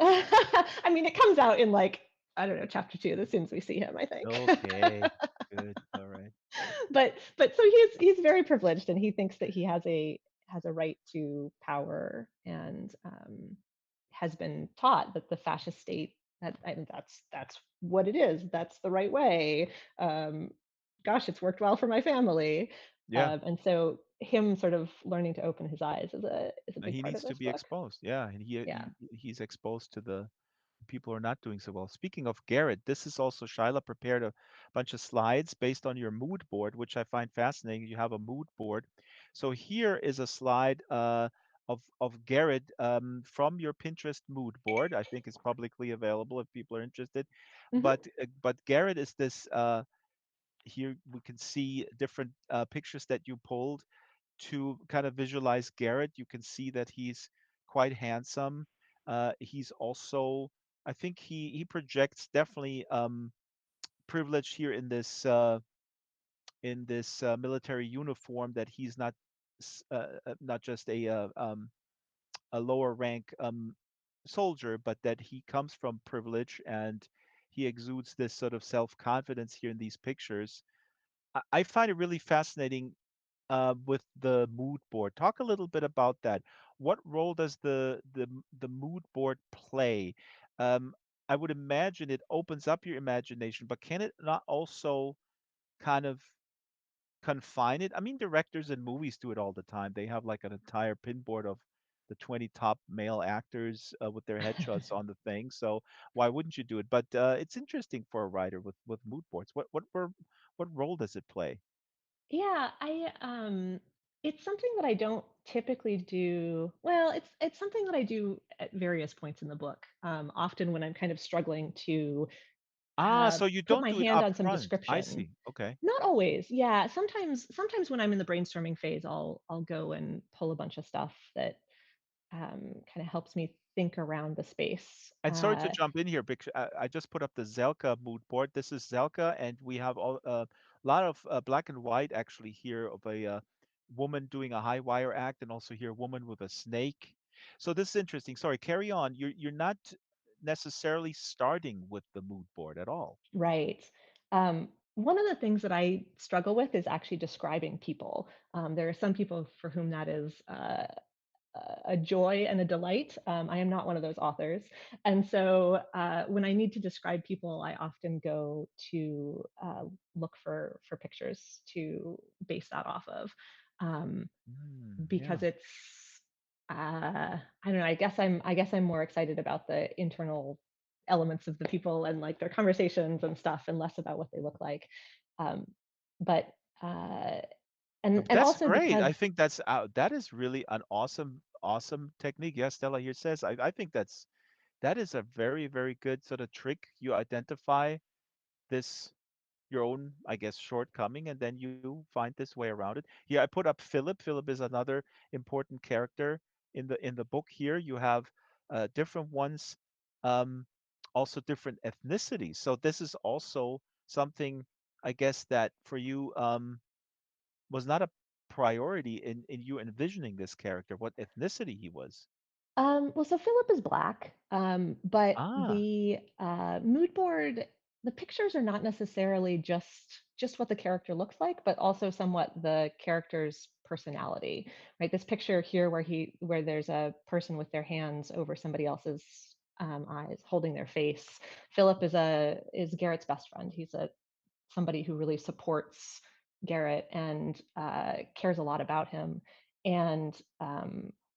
I mean, it comes out in like, I don't know, chapter 2, as soon as we see him, I think. Okay, good. All right. But so he's very privileged, and he thinks that he has a right to power, and has been taught that the fascist state, that and that's what it is. That's the right way. Um, Gosh, it's worked well for my family. Yeah, And so him sort of learning to open his eyes is a big he part of needs to this be book. exposed. Yeah, and Yeah. he's exposed to the people are not doing so well. Speaking of Garrett, this is also Shyla prepared a bunch of slides based on your mood board, which I find fascinating. You have a mood board. So here is a slide of Garrett from your Pinterest mood board. I think it's publicly available if people are interested. Hmm. But Garrett is this. Here we can see different pictures that you pulled to kind of visualize Garrett. You can see that he's quite handsome. He's also, I think he projects definitely privilege here in this military uniform, that he's not just a lower rank soldier, but that he comes from privilege, and he exudes this sort of self confidence here in these pictures. I find it really fascinating with the mood board. Talk a little bit about that. What role does the mood board play? Um, I would imagine it opens up your imagination, but can it not also kind of confine it? I mean, directors in movies do it all the time. They have like an entire pinboard of the 20 top male actors with their headshots on the thing. So why wouldn't you do it? But it's interesting for a writer with mood boards. What role does it play? Yeah, it's something that I don't typically do. Well, it's something that I do at various points in the book. Often when I'm kind of struggling to Ah, so you put don't my do it hand up on some front. I description. see. Okay. Not always. Yeah, sometimes when I'm in the brainstorming phase, I'll go and pull a bunch of stuff that kind of helps me think around the space. And sorry to jump in here, because I just put up the Zelka mood board. This is Zelka, and we have a lot of black and white actually here of a woman doing a high wire act, and also here a woman with a snake. So this is interesting. Sorry, carry on. You're not necessarily starting with the mood board at all. Right. One of the things that I struggle with is actually describing people. There are some people for whom that is a joy and a delight. I am not one of those authors. And so when I need to describe people, I often go to look for pictures to base that off of. Um, Yeah. because it's I don't know, I guess I'm more excited about the internal elements of the people and like their conversations and stuff, and less about what they look like. Um, but uh, and That's also great. because I think that is really an awesome technique. Yes, Stella here says I think that is a very good sort of trick. You identify this your own, I guess, shortcoming, and then you find this way around it. Here, I put up Philip. Philip is another important character in the book. Here, you have different ones, um, also different ethnicities. So this is also something, I guess, that for you was not a priority in you envisioning this character, what ethnicity he was. well, so Philip is black, but Ah, the mood board, the pictures are not necessarily just what the character looks like, but also somewhat the character's personality. Right, this picture here where there's a person with their hands over somebody else's eyes, holding their face. Philip is Garrett's best friend. He's a somebody who really supports Garrett and cares a lot about him. and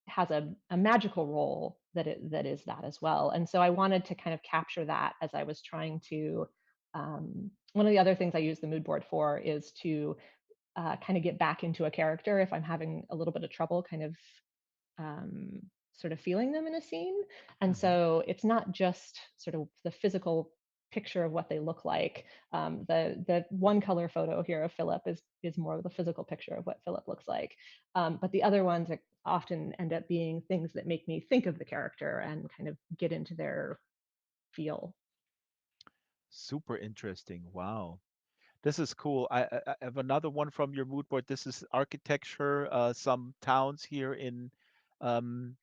has a magical role that is that as well. And so I wanted to kind of capture that as I was trying to. One of the other things I use the mood board for is to kind of get back into a character if I'm having a little bit of trouble kind of um, sort of feeling them in a scene. And Hmm. so it's not just sort of the physical picture of what they look like. The one color photo here of Philip is more of the physical picture of what Philip looks like. But the other ones are often end up being things that make me think of the character and kind of get into their feel. Super interesting. Wow. This is cool. I have another one from your mood board. This is architecture, some towns here um,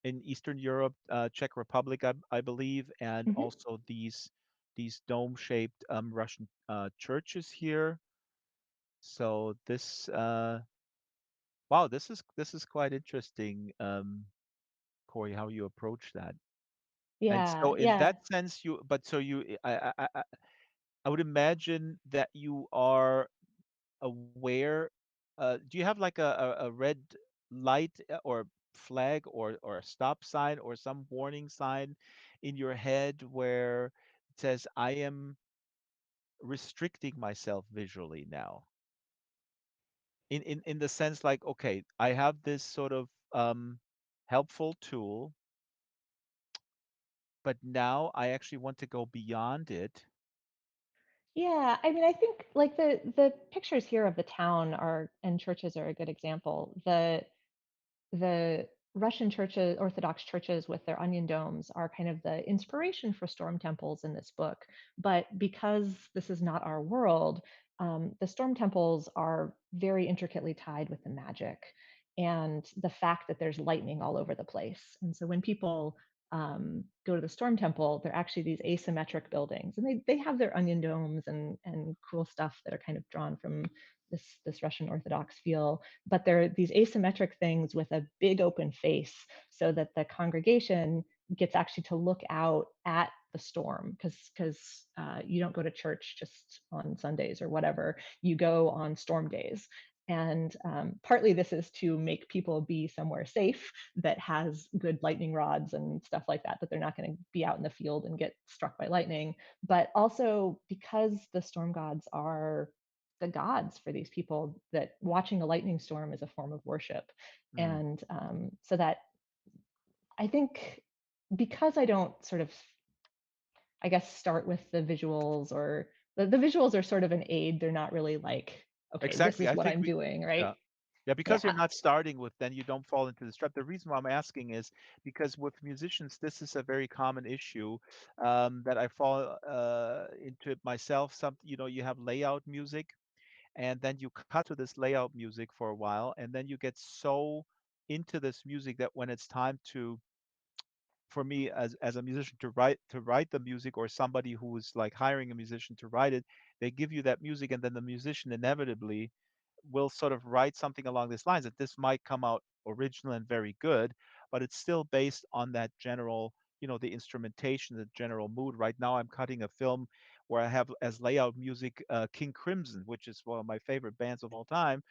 in Eastern Europe, Czech Republic, I believe, and Mhm. also these dome-shaped Russian churches here. So wow, this is quite interesting, Corey, how you approach that. And Yeah, so in yeah. that sense, but so you, I would imagine that you are aware. Do you have like a red light or flag or a stop sign or some warning sign in your head where it says, I am restricting myself visually now? In the sense like, okay, I have this sort of helpful tool, but now I actually want to go beyond it. Yeah, I mean, I think like the pictures here of the town are and churches are a good example. The Russian churches, Orthodox churches with their onion domes are kind of the inspiration for storm temples in this book. But because this is not our world, the storm temples are very intricately tied with the magic and the fact that there's lightning all over the place. And so when people go to the storm temple, they're actually these asymmetric buildings, and they have their onion domes and cool stuff that are kind of drawn from this Russian Orthodox feel, but they're these asymmetric things with a big open face so that the congregation gets actually to look out at the storm because you don't go to church just on Sundays or whatever. You go on storm days. And partly this is to make people be somewhere safe that has good lightning rods and stuff like that, that they're not going to be out in the field and get struck by lightning. But also because the storm gods are the gods for these people, that watching a lightning storm is a form of worship. Mm. And so that I think because I don't sort of, I guess, start with the visuals, or the visuals are sort of an aid. They're not really like, okay, this Exactly. is I what think I'm doing, right? yeah. Yeah, because you're Yeah. not starting with, then you don't fall into this trap. The reason why I'm asking is because with musicians, this is a very common issue that I fall into it myself. You have layout music, and then you cut to this layout music for a while, and then you get so into this music that when it's time to, for me as a musician, to write the music, or somebody who's like hiring a musician to write it, they give you that music, and then the musician inevitably will sort of write something along these lines, that this might come out original and very good, but it's still based on that general, the instrumentation, the general mood. Right now I'm cutting a film where I have as layout music King Crimson, which is one of my favorite bands of all time.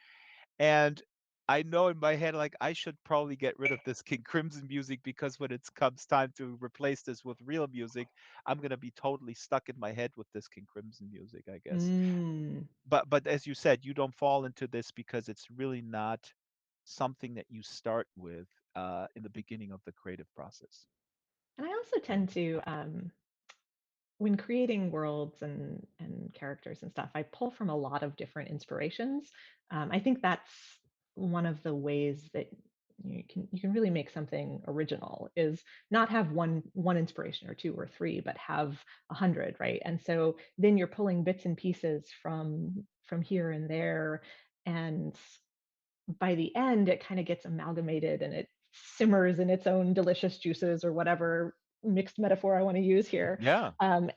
And I know in my head, like, I should probably get rid of this King Crimson music, because when it comes time to replace this with real music, I'm gonna be totally stuck in my head with this King Crimson music, I guess. Mm. But as you said, you don't fall into this because it's really not something that you start with in the beginning of the creative process. And I also tend to when creating worlds and characters and stuff, I pull from a lot of different inspirations. I think that's one of the ways that you can really make something original, is not have one inspiration or two or three, but have 100, right? And so then you're pulling bits and pieces from here and there, and by the end, it kind of gets amalgamated and it simmers in its own delicious juices, or whatever mixed metaphor I want to use here, Yeah, and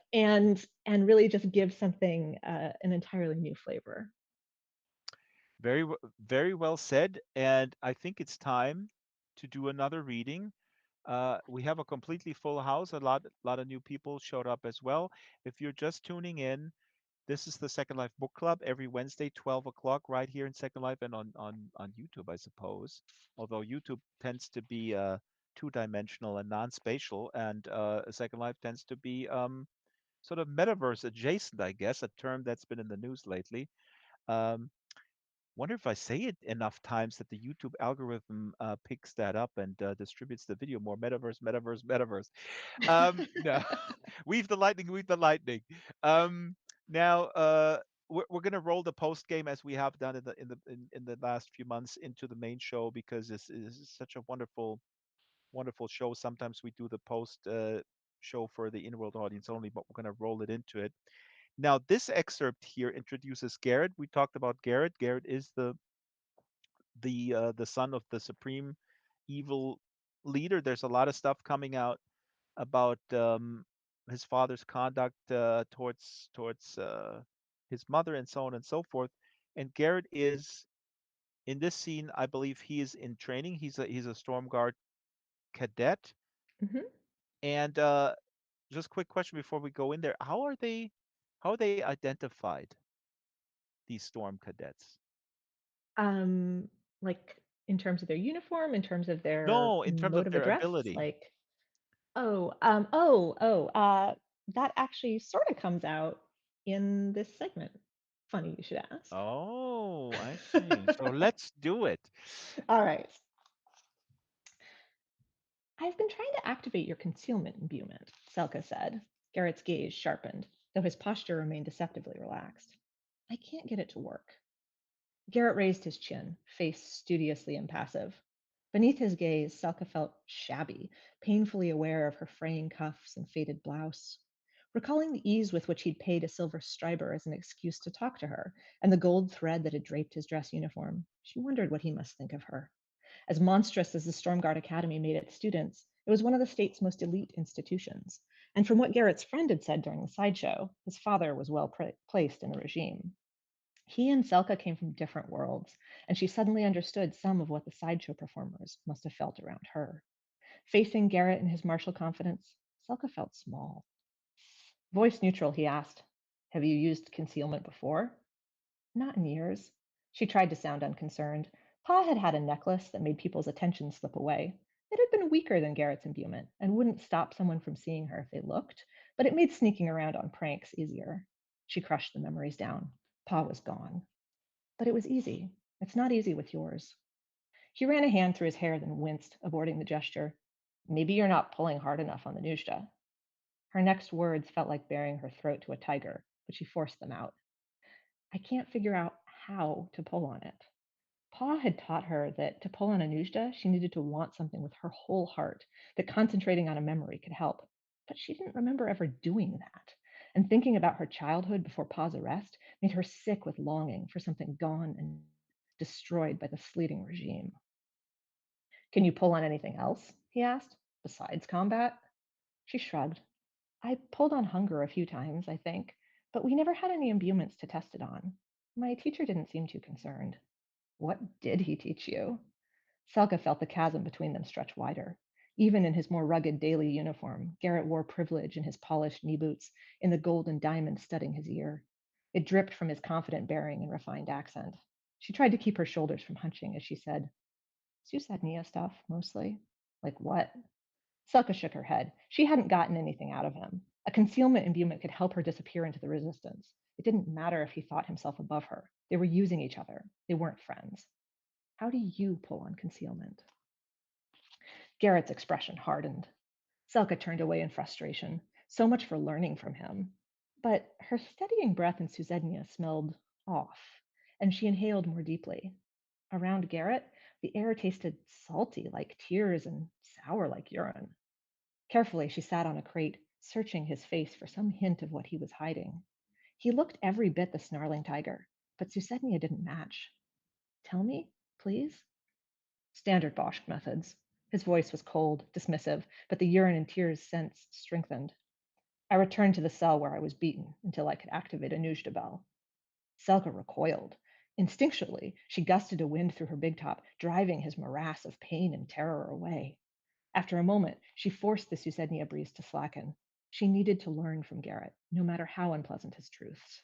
really just gives something an entirely new flavor. very well said. And I think it's time to do another reading. We have a completely full house. A lot of new people showed up as well. If you're just tuning in, This is the Second Life Book Club every Wednesday, 12 o'clock, right here in Second Life and on YouTube, I suppose. Although YouTube tends to be two-dimensional and non-spatial, and Second Life tends to be sort of metaverse adjacent, I guess, a term that's been in the news lately. Um, Wonder if I say it enough times that the YouTube algorithm picks that up and distributes the video more. Metaverse, metaverse, metaverse. No, weave the lightning, weave the lightning. Um, now we're gonna roll the post game as we have done in the last few months into the main show because this is such a wonderful show. Sometimes we do the post show for the in-world audience only, but we're gonna roll it into it. Now this excerpt here introduces Garrett. We talked about Garrett. Garrett is the son of the supreme evil leader. There's a lot of stuff coming out about his father's conduct towards his mother and so on and so forth. And Garrett is in this scene, I believe he is in training. He's a storm guard cadet. Mhm. And just quick question before we go in there: how are they identified? These storm cadets? Um, like in terms of their uniform, in terms of their No, in terms mode of of their address, ability. like oh, that actually sort of comes out in this segment. Funny you should ask. Oh, I see. So let's do it. All right. I've been trying to activate your concealment imbuement, Selka said. Garrett's gaze sharpened, though his posture remained deceptively relaxed. I can't get it to work. Garrett raised his chin, face studiously impassive. Beneath his gaze, Selka felt shabby, painfully aware of her fraying cuffs and faded blouse. Recalling the ease with which he'd paid a silver striber as an excuse to talk to her, and the gold thread that had draped his dress uniform, she wondered what he must think of her. As monstrous as the Stormguard Academy made its students, it was one of the state's most elite institutions. And from what Garrett's friend had said during the sideshow, his father was well placed in the regime. He and Selka came from different worlds, and she suddenly understood some of what the sideshow performers must have felt around her. Facing Garrett in his martial confidence, Selka felt small. Voice neutral, he asked, have you used concealment before? Not in years. She tried to sound unconcerned. Pa had had a necklace that made people's attention slip away. It had been weaker than Garrett's imbuement and wouldn't stop someone from seeing her if they looked, but it made sneaking around on pranks easier. She crushed the memories down. Pa was gone. But it was easy. It's not easy with yours. He ran a hand through his hair, then winced, aborting the gesture. Maybe you're not pulling hard enough on the Nuzhda. Her next words felt like baring her throat to a tiger, but she forced them out. I can't figure out how to pull on it. Pa had taught her that to pull on a Nuzhda, she needed to want something with her whole heart, that concentrating on a memory could help. But she didn't remember ever doing that. And thinking about her childhood before Pa's arrest made her sick with longing for something gone and destroyed by the sleeting regime. Can you pull on anything else? He asked, besides combat? She shrugged. I pulled on hunger a few times, I think, but we never had any imbuements to test it on. My teacher didn't seem too concerned. What did he teach you? Selka felt the chasm between them stretch wider. Even in his more rugged daily uniform, Garrett wore privilege in his polished knee boots, in the gold and diamond studding his ear. It dripped from his confident bearing and refined accent. She tried to keep her shoulders from hunching as she said, Susadnia stuff, mostly. Like what? Selka shook her head. She hadn't gotten anything out of him. A concealment imbuement could help her disappear into the resistance. It didn't matter if he thought himself above her. They were using each other. They weren't friends. How do you pull on concealment? Garrett's expression hardened. Selka turned away in frustration. So much for learning from him. But her steadying breath in Susednia smelled off, and she inhaled more deeply. Around Garrett, the air tasted salty like tears and sour like urine. Carefully, she sat on a crate, searching his face for some hint of what he was hiding. He looked every bit the snarling tiger, but Susednia didn't match. Tell me, please? Standard Bosch methods. His voice was cold, dismissive, but the urine and tears sense strengthened. I returned to the cell where I was beaten until I could activate a Nujda bell. Selka recoiled. Instinctually, she gusted a wind through her big top, driving his morass of pain and terror away. After a moment, she forced the Susednia breeze to slacken. She needed to learn from Garrett, no matter how unpleasant his truths.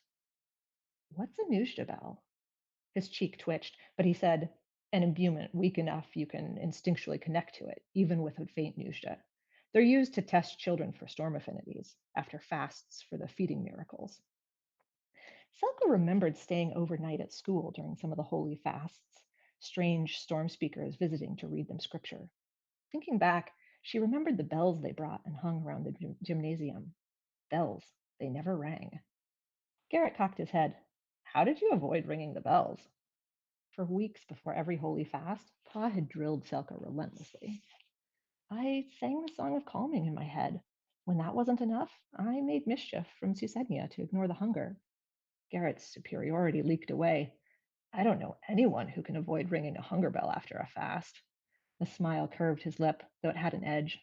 What's a Nujda bell? His cheek twitched, but he said, an imbuement weak enough you can instinctually connect to it, even with a faint Nujda. They're used to test children for storm affinities, after fasts for the feeding miracles. Selka remembered staying overnight at school during some of the holy fasts, strange storm speakers visiting to read them scripture. Thinking back, she remembered the bells they brought and hung around the gymnasium. Bells. They never rang. Garrett cocked his head. How did you avoid ringing the bells? For weeks before every holy fast, Pa had drilled Selka relentlessly. I sang the song of calming in my head. When that wasn't enough, I made mischief from Susednia to ignore the hunger. Garrett's superiority leaked away. I don't know anyone who can avoid ringing a hunger bell after a fast. The smile curved his lip, though it had an edge.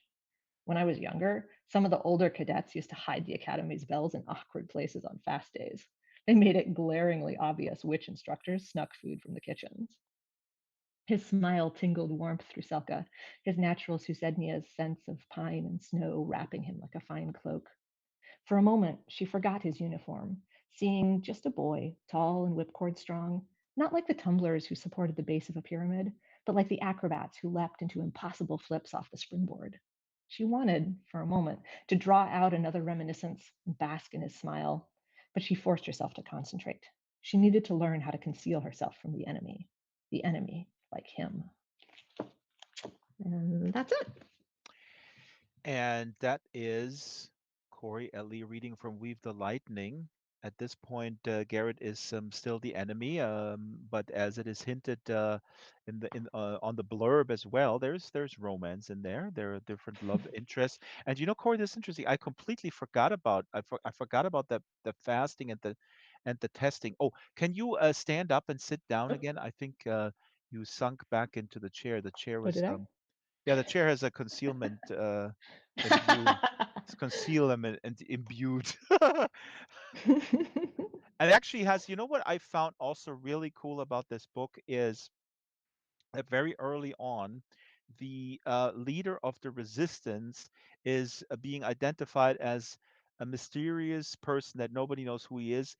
When I was younger, some of the older cadets used to hide the academy's bells in awkward places on fast days. They made it glaringly obvious which instructors snuck food from the kitchens. His smile tingled warmth through Selka, his natural Susednia's sense of pine and snow wrapping him like a fine cloak. For a moment, she forgot his uniform, seeing just a boy, tall and whipcord strong, not like the tumblers who supported the base of a pyramid, but like the acrobats who leapt into impossible flips off the springboard. She wanted, for a moment, to draw out another reminiscence and bask in his smile, but she forced herself to concentrate. She needed to learn how to conceal herself from the enemy like him. And that's it. And that is Corey L. reading from Weave the Lightning. At this point, Garrett is still the enemy, but as it is hinted in on the blurb as well, there's romance in there. There are different love interests, and you know, Corey, this is interesting. I completely forgot about I forgot about the fasting and the testing. Oh, can you stand up and sit down Oh, again? I think you sunk back into the chair. The chair oh was did I? yeah, the chair has a concealment imbued. It's concealment and imbued. And actually has, you know what I found also really cool about this book is that very early on, the leader of the resistance is being identified as a mysterious person that nobody knows who he is.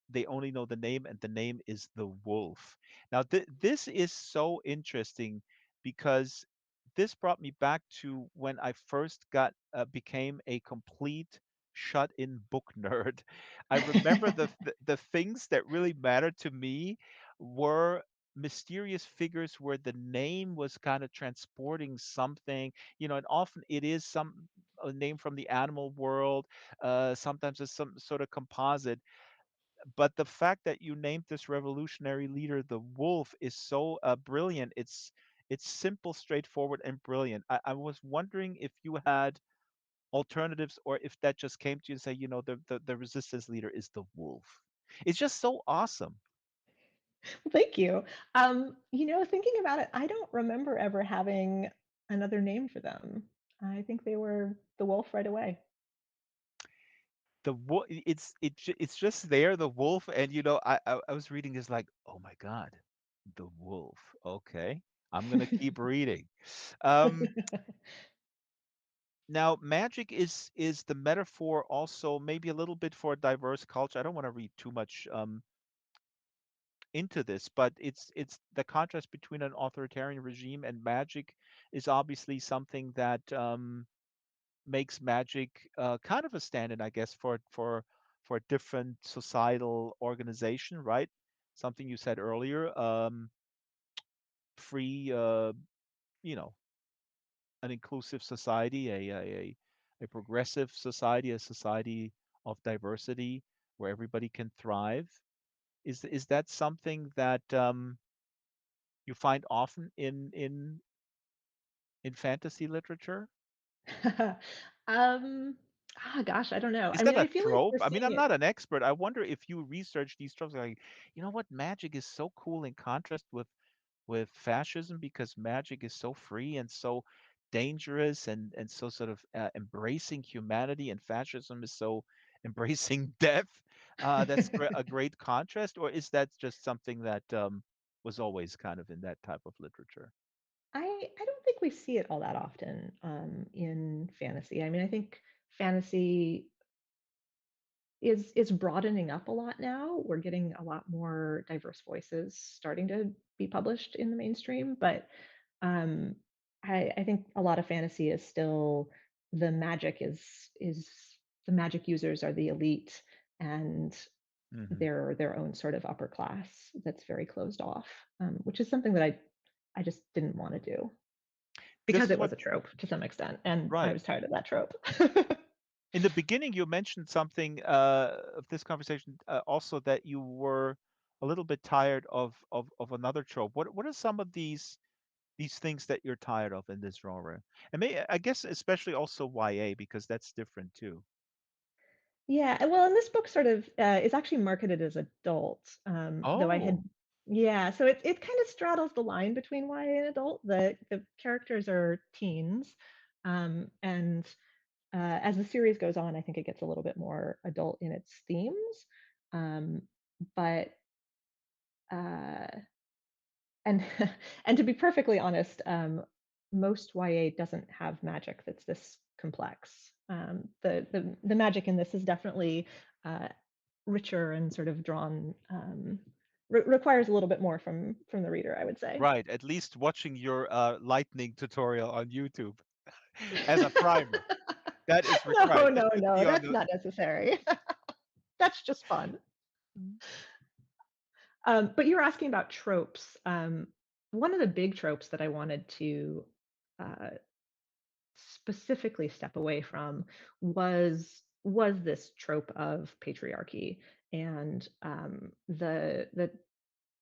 They only know the name, and the name is the wolf. Now, this is so interesting because this brought me back to when I first got became a complete shut-in book nerd. I remember the things that really mattered to me were mysterious figures where the name was kind of transporting something, you know, and often it is some a name from the animal world. Sometimes it's some sort of composite, but the fact that you named this revolutionary leader the wolf is so brilliant. It's simple, straightforward, and brilliant. I was wondering if you had alternatives or if that just came to you and say, you know, the resistance leader is the wolf. It's just so awesome. Thank you. Thinking about it, I don't remember ever having another name for them. I think they were the wolf right away. The wolf, it's just there, the wolf, and you know, I was reading is like, oh my God, the wolf. Okay, I'm gonna keep reading. Um, Now, magic is the metaphor also maybe a little bit for a diverse culture. I don't want to read too much into this, but it's the contrast between an authoritarian regime and magic is obviously something that makes magic kind of a stand-in, I guess, for a different societal organization, right? Something you said earlier, free, you know, an inclusive society, a progressive society, a society of diversity where everybody can thrive. Is that something that you find often in fantasy literature? um, gosh, I don't know. Is I mean, that a I feel like trope? we're I mean, seeing I'm it. not an expert. I wonder if you research these tropes, like, you know what, magic is so cool in contrast with fascism because magic is so free and so dangerous and so sort of embracing humanity, and fascism is so embracing death. That's a great contrast, or is that just something that was always kind of in that type of literature? I don't think we see it all that often in fantasy. I mean, I think fantasy is broadening up a lot now. We're getting a lot more diverse voices starting to be published in the mainstream, but um, I think a lot of fantasy is still the magic is the magic users are the elite, and Hmm. they're their own sort of upper class that's very closed off, which is something that I just didn't want to do This because is it what, was a trope to some extent, and I right. was tired of that trope. In the beginning, you mentioned something of this conversation also that you were a little bit tired of another trope. What are some of these things that you're tired of in this genre? And I guess especially also YA because that's different too. Yeah, well, and this book sort of is actually marketed as adult, though I had, Oh. yeah, so it kind of straddles the line between YA and adult. The characters are teens, and as the series goes on, I think it gets a little bit more adult in its themes, um, but uh, and and to be perfectly honest, most YA doesn't have magic that's this complex. The magic in this is definitely uh, richer and sort of drawn, requires a little bit more from the reader, I would say. Right, at least watching your lightning tutorial on YouTube as a primer. That is No, required. That no, should no, be on that's the. not necessary. That's just fun. Mm. But you were asking about tropes. One of the big tropes that I wanted to uh, specifically step away from was this trope of patriarchy, and the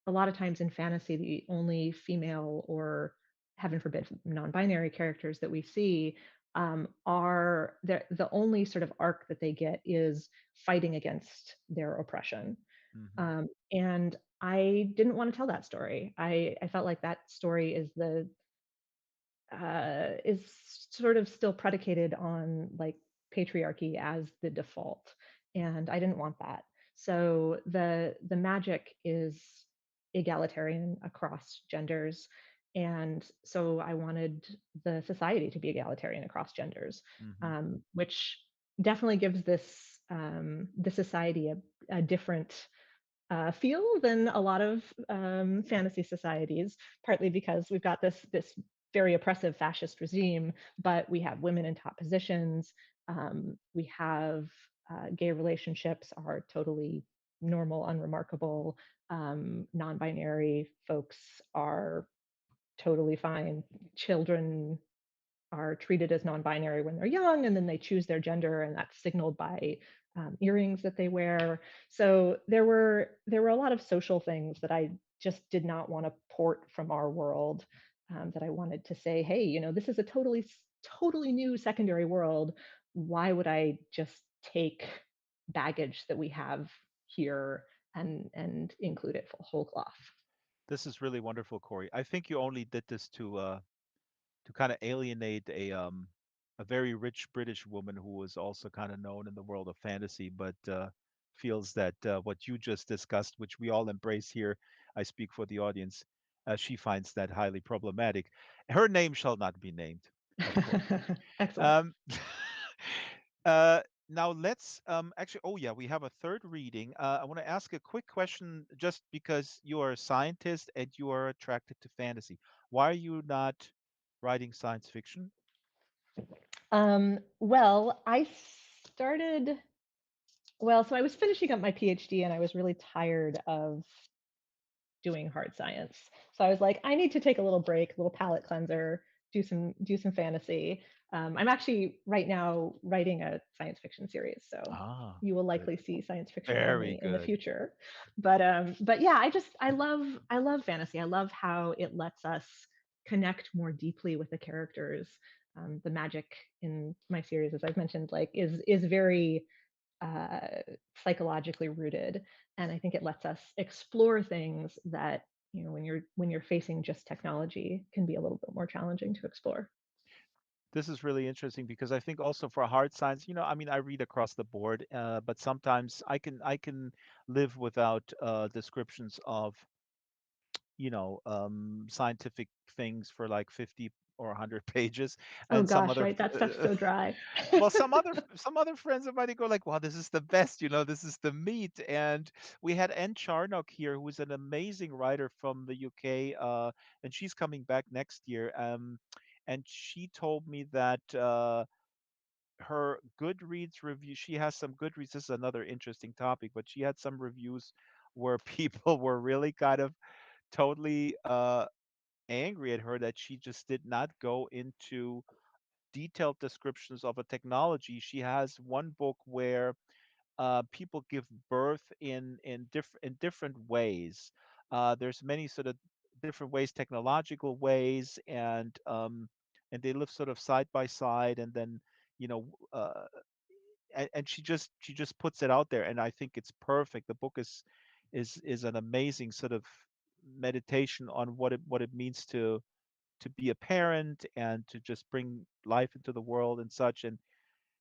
a lot of times in fantasy the only female, or heaven forbid non-binary characters that we see, are the only sort of arc that they get is fighting against their oppression, Hmm. and I didn't want to tell that story. I felt like that story is sort of still predicated on like patriarchy as the default, and I didn't want that. So the magic is egalitarian across genders, and so I wanted the society to be egalitarian across genders, Hmm. which definitely gives this the society a different feel than a lot of fantasy societies, partly because we've got this very oppressive fascist regime, but we have women in top positions. We have gay relationships are totally normal, unremarkable. Non-binary folks are totally fine. Children are treated as non-binary when they're young, and then they choose their gender, and that's signaled by earrings that they wear. So there were a lot of social things that I just did not want to port from our world, that I wanted to say, hey, this is a totally new secondary world. Why would I just take baggage that we have here and include it full whole cloth? This is really wonderful, Corey. I think you only did this to kind of alienate a very rich British woman who is also kind of known in the world of fantasy, but feels that what you just discussed, which we all embrace here, I speak for the audience, she finds that highly problematic. Her name shall not be named, of course. Excellent. Um, uh, now let's actually. Oh yeah, we have a third reading. I want to ask a quick question, just because you are a scientist and you are attracted to fantasy. Why are you not writing science fiction? Well, started, so I was finishing up my PhD and I was really tired of doing hard science. So I was like, I need to take a little break, a little palate cleanser, do some fantasy. I'm actually right now writing a science fiction series, so Ah, you will good. likely see science fiction from Very me in the good. future. But yeah, I love fantasy. I love how it lets us connect more deeply with the characters. The magic in my series, as I've mentioned, like is very uh, psychologically rooted, and I think it lets us explore things that, when you're facing just technology, can be a little bit more challenging to explore. This is really interesting because I think also for hard science, I mean, I read across the board, but sometimes I can live without descriptions of scientific things for like 50 or 100 pages, Oh and some gosh, other right? That stuff's so dry. well, some other friends of mine, they go like, "Wow, this is the best, this is the meat." And we had Anne Charnock here, who is an amazing writer from the UK, and she's coming back next year. And she told me that her Goodreads review, she has some Goodreads. This is another interesting topic, but she had some reviews where people were really kind of totally angry at her that she just did not go into detailed descriptions of a technology. She has one book where people give birth in different ways. There's many sort of different ways, technological ways, and they live sort of side by side, and then you know uh, and she just puts it out there, and I think it's perfect. The book is an amazing sort of meditation on what it means to be a parent and to just bring life into the world and such. And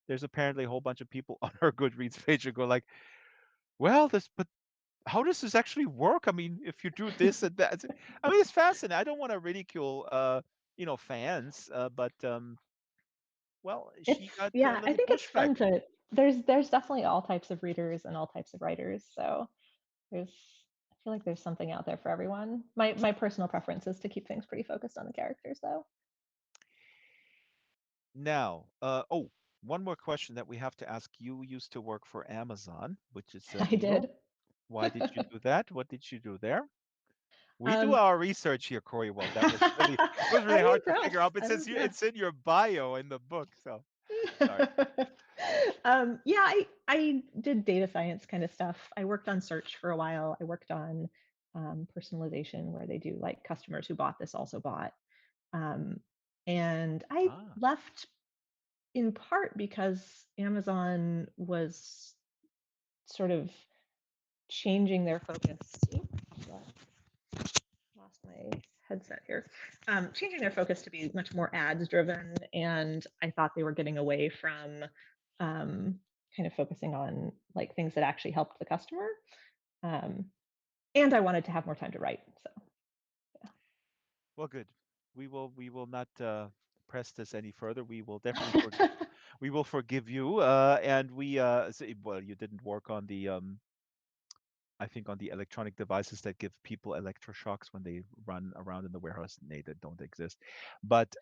there's apparently a whole bunch of people on her Goodreads page who go like, "Well, but how does this actually work? I mean, if you do this and that." I mean, it's fascinating. I don't want to ridicule, fans, but well, It's she got a yeah, I little think it's pushback. fun to there's definitely all types of readers and all types of writers. So there's I feel like there's something out there for everyone. My personal preference is to keep things pretty focused on the characters though. Now, one more question that we have to ask. You used to work for Amazon, which is I illegal. did. Why did you do that? What did you do there? We do um our research here, Corey. Well, that was really it was really I'm hard to figure out. impressed. It I'm says it's impressed. in your bio in the book, so sorry. Yeah, I did data science kind of stuff. I worked on search for a while. I worked on personalization where they do like customers who bought this also bought. Um, and I Ah, left in part because Amazon was sort of changing their focus. Lost my headset here. Changing their focus to be much more ads driven, and I thought they were getting away from kind of focusing on like things that actually helped the customer. Um, and I wanted to have more time to write. So well, good. We will not press this any further. We will definitely forgive. We will forgive you. And well, you didn't work on the I think on the electronic devices that give people electroshocks when they run around in the warehouse. Nay, that don't exist. But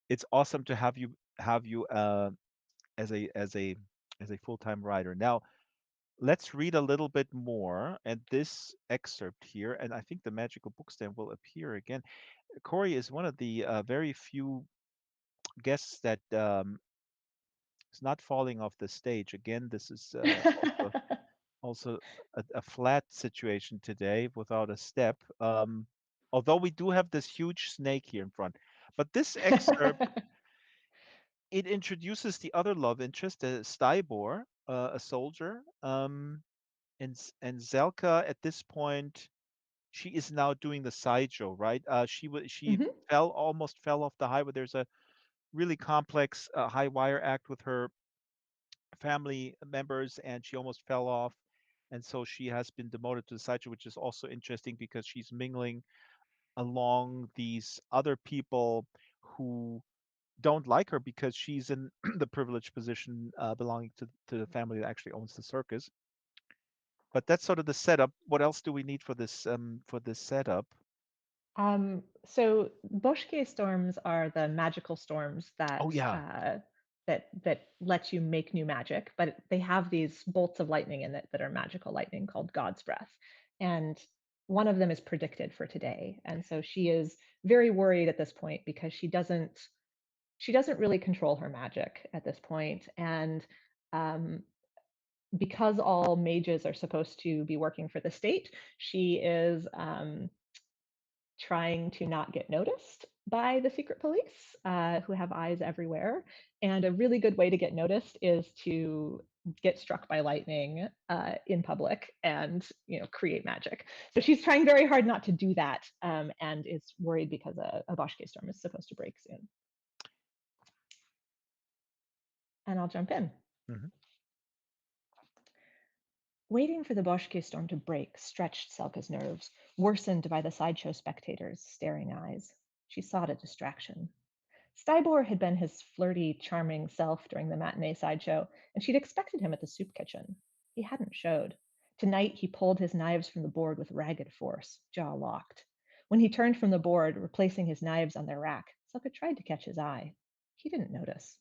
it's awesome to have you as a full-time writer. Now, let's read a little bit more. And this excerpt here, and I think the magical book stand will appear again. Corey is one of the very few guests that is not falling off the stage. Again, this is also a flat situation today without a step. Although we do have this huge snake here in front. But this excerpt, it introduces the other love interest, Stybor, a soldier. And Zelka at this point, she is now doing the sideshow, right? She Mhm. almost fell off the highway. There's a really complex high wire act with her family members, and she almost fell off. And so she has been demoted to the sideshow, which is also interesting because she's mingling along these other people who don't like her because she's in the privileged position belonging to the family that actually owns the circus. But that's sort of the setup. What else do we need for this setup? So Boschke storms are the magical storms Oh that yeah. that let you make new magic, but they have these bolts of lightning in it that are magical lightning called God's breath, and one of them is predicted for today. And so she is very worried at this point because she doesn't really control her magic at this point, and um, because all mages are supposed to be working for the state, she is trying to not get noticed by the secret police who have eyes everywhere. And a really good way to get noticed is to get struck by lightning in public and create magic. So she's trying very hard not to do that, and is worried because a Boschke storm is supposed to break soon. And I'll jump in. Hmm. Waiting for the Boschke storm to break stretched Selka's nerves, worsened by the sideshow spectators' staring eyes. She sought a distraction. Stybor had been his flirty, charming self during the matinee sideshow, and she'd expected him at the soup kitchen. He hadn't showed. Tonight, he pulled his knives from the board with ragged force, jaw locked. When he turned from the board, replacing his knives on their rack, Selka tried to catch his eye. He didn't notice.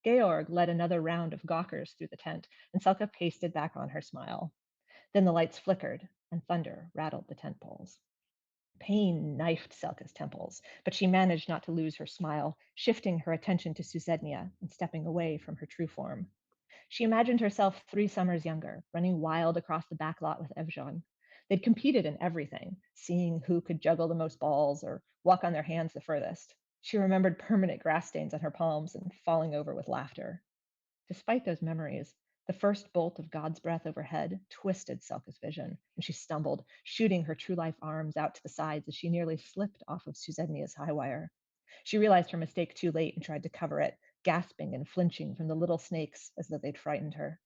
Georg led another round of gawkers through the tent, and Selka pasted back on her smile. Then the lights flickered, and thunder rattled the tent poles. Pain knifed Selka's temples, but she managed not to lose her smile, shifting her attention to Susednia and stepping away from her true form. She imagined herself 3 summers younger, running wild across the back lot with Evjan. They'd competed in everything, seeing who could juggle the most balls or walk on their hands the furthest. She remembered permanent grass stains on her palms and falling over with laughter. Despite those memories, the first bolt of God's breath overhead twisted Selka's vision, and she stumbled, shooting her true life arms out to the sides as she nearly slipped off of Susednia's high wire. She realized her mistake too late and tried to cover it, gasping and flinching from the little snakes as though they'd frightened her.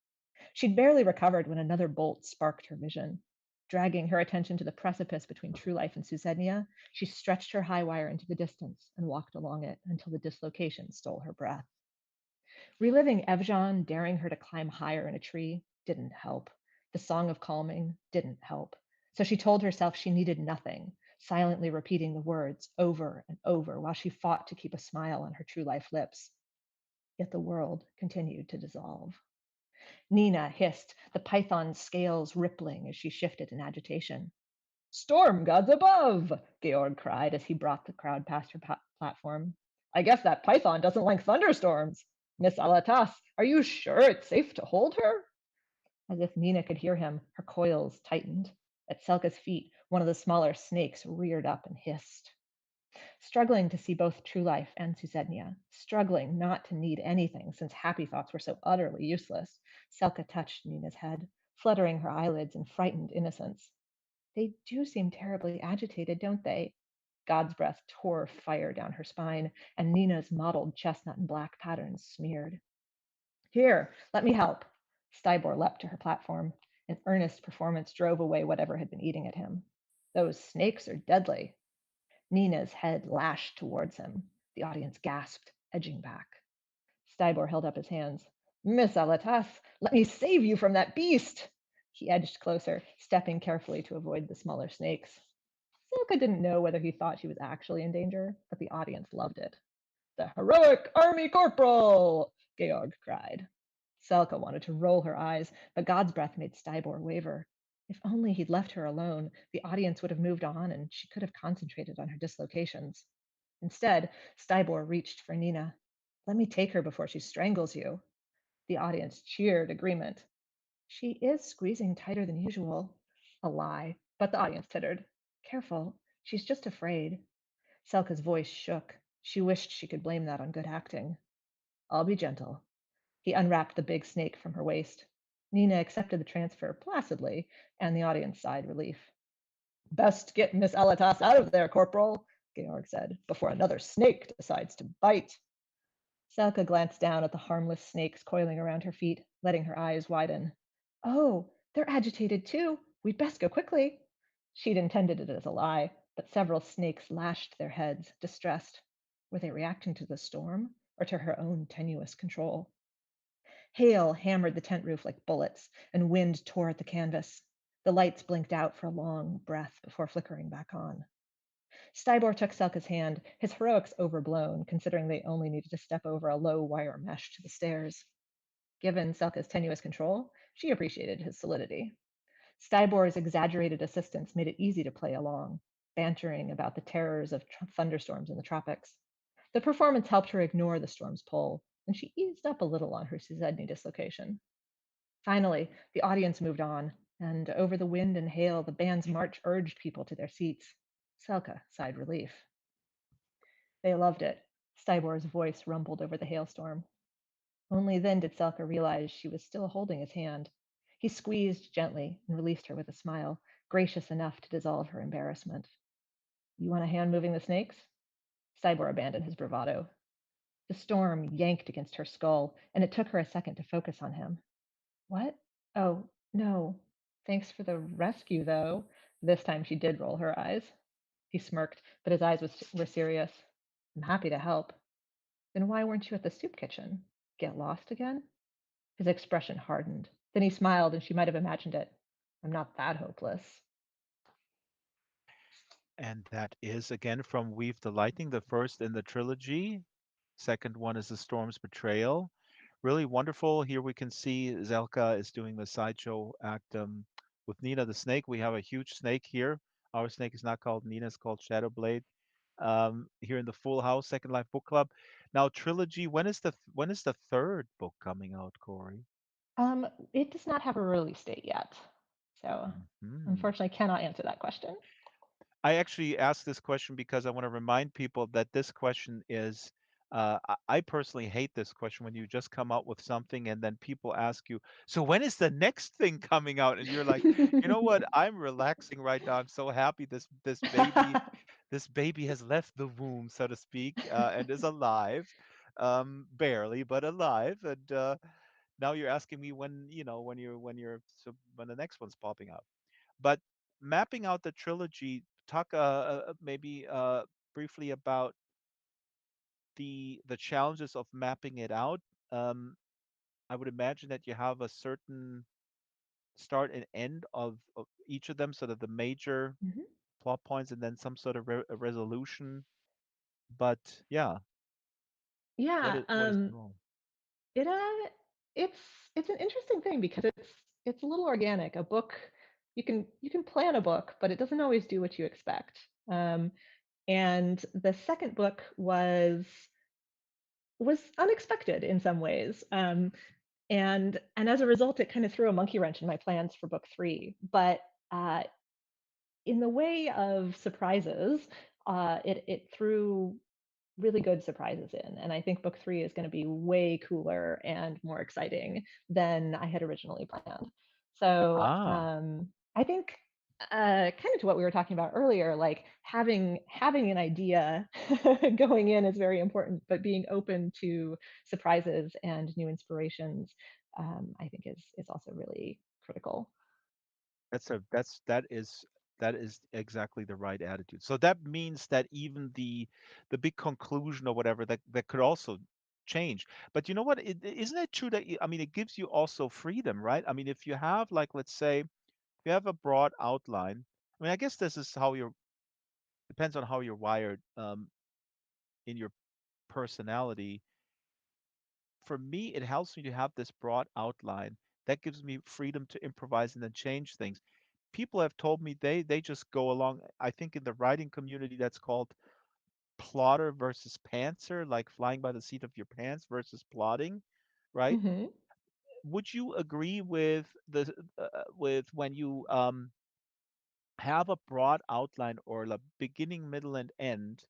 She'd barely recovered when another bolt sparked her vision. Dragging her attention to the precipice between True Life and Susednia, she stretched her high wire into the distance and walked along it until the dislocation stole her breath. Reliving Evjan daring her to climb higher in a tree didn't help. The song of calming didn't help. So she told herself she needed nothing, silently repeating the words over and over while she fought to keep a smile on her true life lips. Yet the world continued to dissolve. Nina hissed, the python's scales rippling as she shifted in agitation. Storm gods above! Georg cried as he brought the crowd past her platform. I guess that python doesn't like thunderstorms. Miss Alatas, are you sure it's safe to hold her? As if Nina could hear him, her coils tightened. At Selka's feet, one of the smaller snakes reared up and hissed. Struggling to see both True Life and Susednia, struggling not to need anything since happy thoughts were so utterly useless, Selka touched Nina's head, fluttering her eyelids in frightened innocence. They do seem terribly agitated, don't they? God's breath tore fire down her spine, and Nina's mottled chestnut and black patterns smeared. Here, let me help. Stybor leapt to her platform. An earnest performance drove away whatever had been eating at him. Those snakes are deadly. Nina's head lashed towards him. The audience gasped, edging back. Stybor held up his hands. Miss Alatas, let me save you from that beast. He edged closer, stepping carefully to avoid the smaller snakes. Silka didn't know whether he thought she was actually in danger, but the audience loved it. The heroic army corporal! Georg cried. Selka wanted to roll her eyes, but God's breath made Stybor waver. If only he'd left her alone, the audience would have moved on and she could have concentrated on her dislocations. Instead, Stybor reached for Nina. Let me take her before she strangles you. The audience cheered agreement. She is squeezing tighter than usual. A lie, but the audience tittered. Careful, she's just afraid. Selka's voice shook. She wished she could blame that on good acting. I'll be gentle. He unwrapped the big snake from her waist. Nina accepted the transfer placidly, and the audience sighed relief. Best get Miss Alatas out of there, Corporal, Georg said, before another snake decides to bite. Selka glanced down at the harmless snakes coiling around her feet, letting her eyes widen. Oh, they're agitated too. We'd best go quickly. She'd intended it as a lie, but several snakes lashed their heads, distressed. Were they reacting to the storm or to her own tenuous control? Hail hammered the tent roof like bullets, and wind tore at the canvas. The lights blinked out for a long breath before flickering back on. Stybor took Selka's hand, his heroics overblown, considering they only needed to step over a low wire mesh to the stairs. Given Selka's tenuous control, she appreciated his solidity. Stybor's exaggerated assistance made it easy to play along, bantering about the terrors of thunderstorms in the tropics. The performance helped her ignore the storm's pull, and she eased up a little on her Susedni dislocation. Finally, the audience moved on, and over the wind and hail, the band's march urged people to their seats. Selka sighed relief. They loved it. Stybor's voice rumbled over the hailstorm. Only then did Selka realize she was still holding his hand. He squeezed gently and released her with a smile, gracious enough to dissolve her embarrassment. You want a hand moving the snakes? Stybor abandoned his bravado. The storm yanked against her skull, and it took her a second to focus on him. What? Oh, no. Thanks for the rescue, though. This time she did roll her eyes. He smirked, but his eyes were serious. I'm happy to help. Then why weren't you at the soup kitchen? Get lost again? His expression hardened. Then he smiled, and she might have imagined it. I'm not that hopeless. And that is again from Weave the Lightning, the first in the trilogy. Second one is The Storm's Betrayal. Really wonderful. Here we can see Zelka is doing the sideshow act with Nina the snake. We have a huge snake here. Our snake is not called Nina, it's called Shadowblade. Here in the Full House Second Life Book Club. Now trilogy. When is the third book coming out, Corey? It does not have a release date yet, so Hmm. unfortunately, I cannot answer that question. I actually asked this question because I want to remind people that this question is. I personally hate this question when you just come out with something and then people ask you, so when is the next thing coming out? And you're like, you know what? I'm relaxing right now. I'm so happy this baby has left the womb, so to speak, and is alive, barely, but alive. And now you're asking me when, when the next one's popping up. But mapping out the trilogy, talk maybe briefly about the challenges of mapping it out. Um, I would imagine that you have a certain start and end of each of them, sort of the major Mhm. plot points, and then some sort of a resolution. But yeah, Yeah, what is the role? it it's it's an interesting thing because it's a little organic. A book, you can plan a book, but it doesn't always do what you expect. And the second book was unexpected in some ways. And as a result, it kind of threw a monkey wrench in my plans for book three. But uh, in the way of surprises, it threw really good surprises in. And I think book three is going to be way cooler and more exciting than I had originally planned. So Ah, I think kind of to what we were talking about earlier, like having an idea going in is very important, but being open to surprises and new inspirations, I think is also really critical. that is exactly the right attitude. So that means that even the big conclusion or whatever that could also change. But you know what? Isn't it true that I mean it gives you also freedom, right? I mean, if you have like let's say if you have a broad outline. I mean, I guess this is how you're depends on how you're wired in your personality. For me, it helps me to have this broad outline that gives me freedom to improvise and then change things. People have told me they just go along. I think in the writing community that's called plotter versus pantser, like flying by the seat of your pants versus plotting, right? Hmm. Would you agree with the with when you have a broad outline or a beginning, middle, and end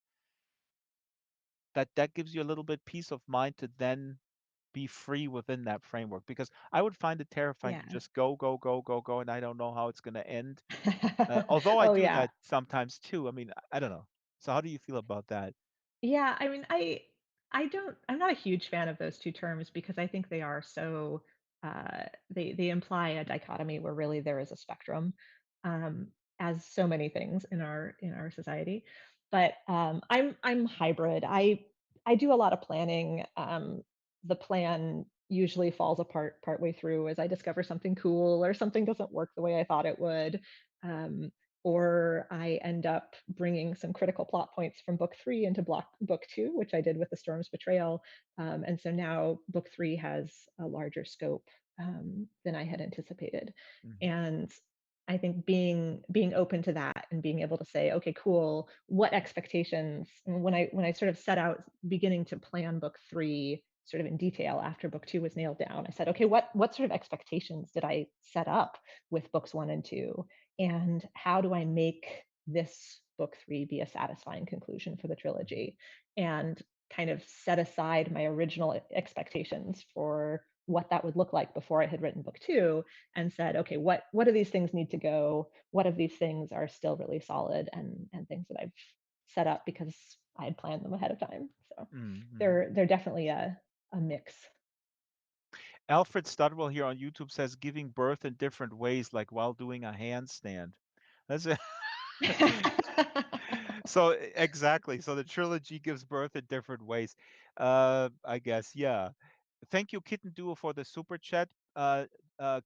that gives you a little bit peace of mind to then be free within that framework? Because I would find it terrifying to Yeah. just go, go, go, go, go, and I don't know how it's going to end. Although I Oh do yeah. that sometimes too. I mean, I don't know. So how do you feel about that? Yeah, I mean, I'm not a huge fan of those two terms because I think they are so they imply a dichotomy where really there is a spectrum, as so many things in our society. But I'm hybrid. I do a lot of planning. The plan usually falls apart partway through as I discover something cool or something doesn't work the way I thought it would. Um, or I end up bringing some critical plot points from book three into book two, which I did with The Storm's Betrayal. And so now book three has a larger scope than I had anticipated. Mhm. And I think being open to that and being able to say, okay, cool, what expectations? And when I sort of set out beginning to plan book three sort of in detail after book two was nailed down, I said, okay, what sort of expectations did I set up with books one and two? And how do I make this book three be a satisfying conclusion for the trilogy? And kind of set aside my original expectations for what that would look like before I had written book two and said, okay, what do these things need to go? What of these things are still really solid and things that I've set up because I had planned them ahead of time. So Mhm. they're definitely a mix. Alfred Studwell here on YouTube says giving birth in different ways, like while doing a handstand. That's a So exactly. So the trilogy gives birth in different ways. I guess, yeah. Thank you, Kitten Duo, for the super chat.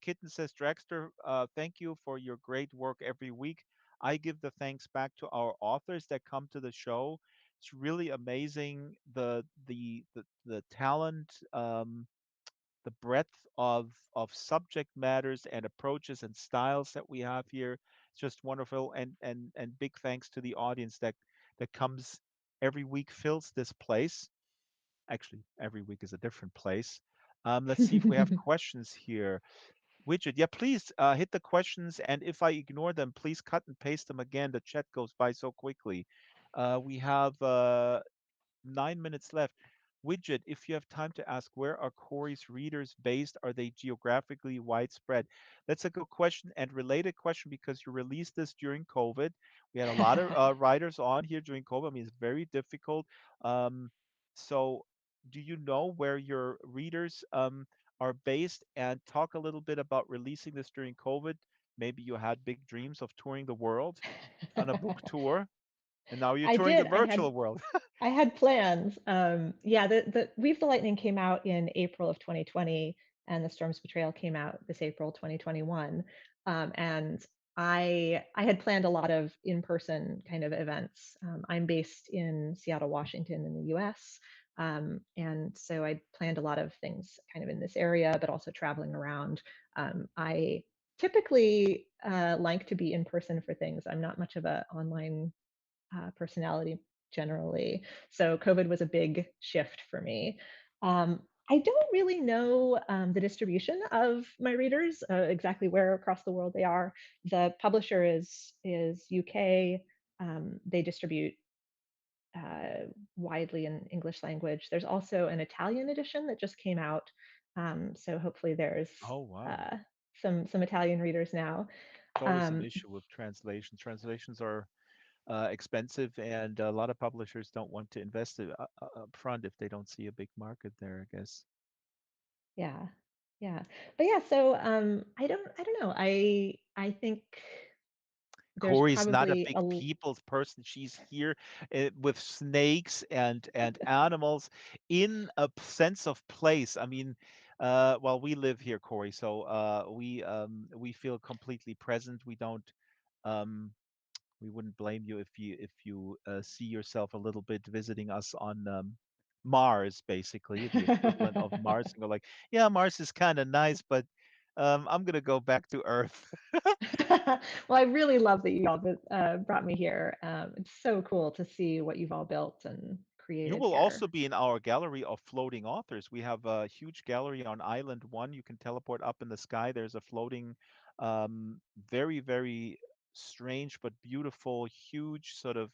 Kitten says, Dragster, thank you for your great work every week. I give the thanks back to our authors that come to the show. It's really amazing the talent, the breadth of subject matters and approaches and styles that we have here. It's just wonderful, and big thanks to the audience that comes every week, fills this place. Actually, every week is a different place. Let's see if we have questions here. Widget, yeah, please hit the questions, and if I ignore them, please cut and paste them again. The chat goes by so quickly. We have 9 minutes left. Widget, if you have time to ask, where are Corey's readers based? Are they geographically widespread? That's a good question and related question because you released this during COVID. We had a lot of writers on here during COVID. I mean, it's very difficult. Um, so, do you know where your readers are based? And talk a little bit about releasing this during COVID. Maybe you had big dreams of touring the world on a book tour, and now you're I touring the did. virtual world. I had plans. Yeah, the Weave the Lightning came out in April of 2020, and The Storm's Betrayal came out this April 2021. And I had planned a lot of in-person kind of events. I'm based in Seattle, Washington, in the U.S. And so I planned a lot of things kind of in this area, but also traveling around. I typically like to be in person for things. I'm not much of an online personality generally. So COVID was a big shift for me. I don't really know the distribution of my readers, exactly where across the world they are. The publisher is UK. They distribute widely in English language. There's also an Italian edition that just came out. So hopefully there's Oh, wow. uh, some Italian readers now. It's always an Um, issue with translation. Translations are expensive, and a lot of publishers don't want to invest it up front if they don't see a big market there, I guess. Yeah. Yeah. But yeah, so I don't know. I think there's Corey's not a probably big a people's person. She's here with snakes and animals in a sense of place. I mean, well, we live here, Corey, so we feel completely present. We don't um, we wouldn't blame you if you see yourself a little bit visiting us on Mars, basically the equivalent of Mars, and go like, yeah, Mars is kind of nice, but I'm gonna go back to Earth. well, I really love that you all brought me here. It's so cool to see what you've all built and You created will also here. be in our gallery of floating authors. We have a huge gallery on Island One. You can teleport up in the sky. There's a floating, very, very strange but beautiful, huge sort of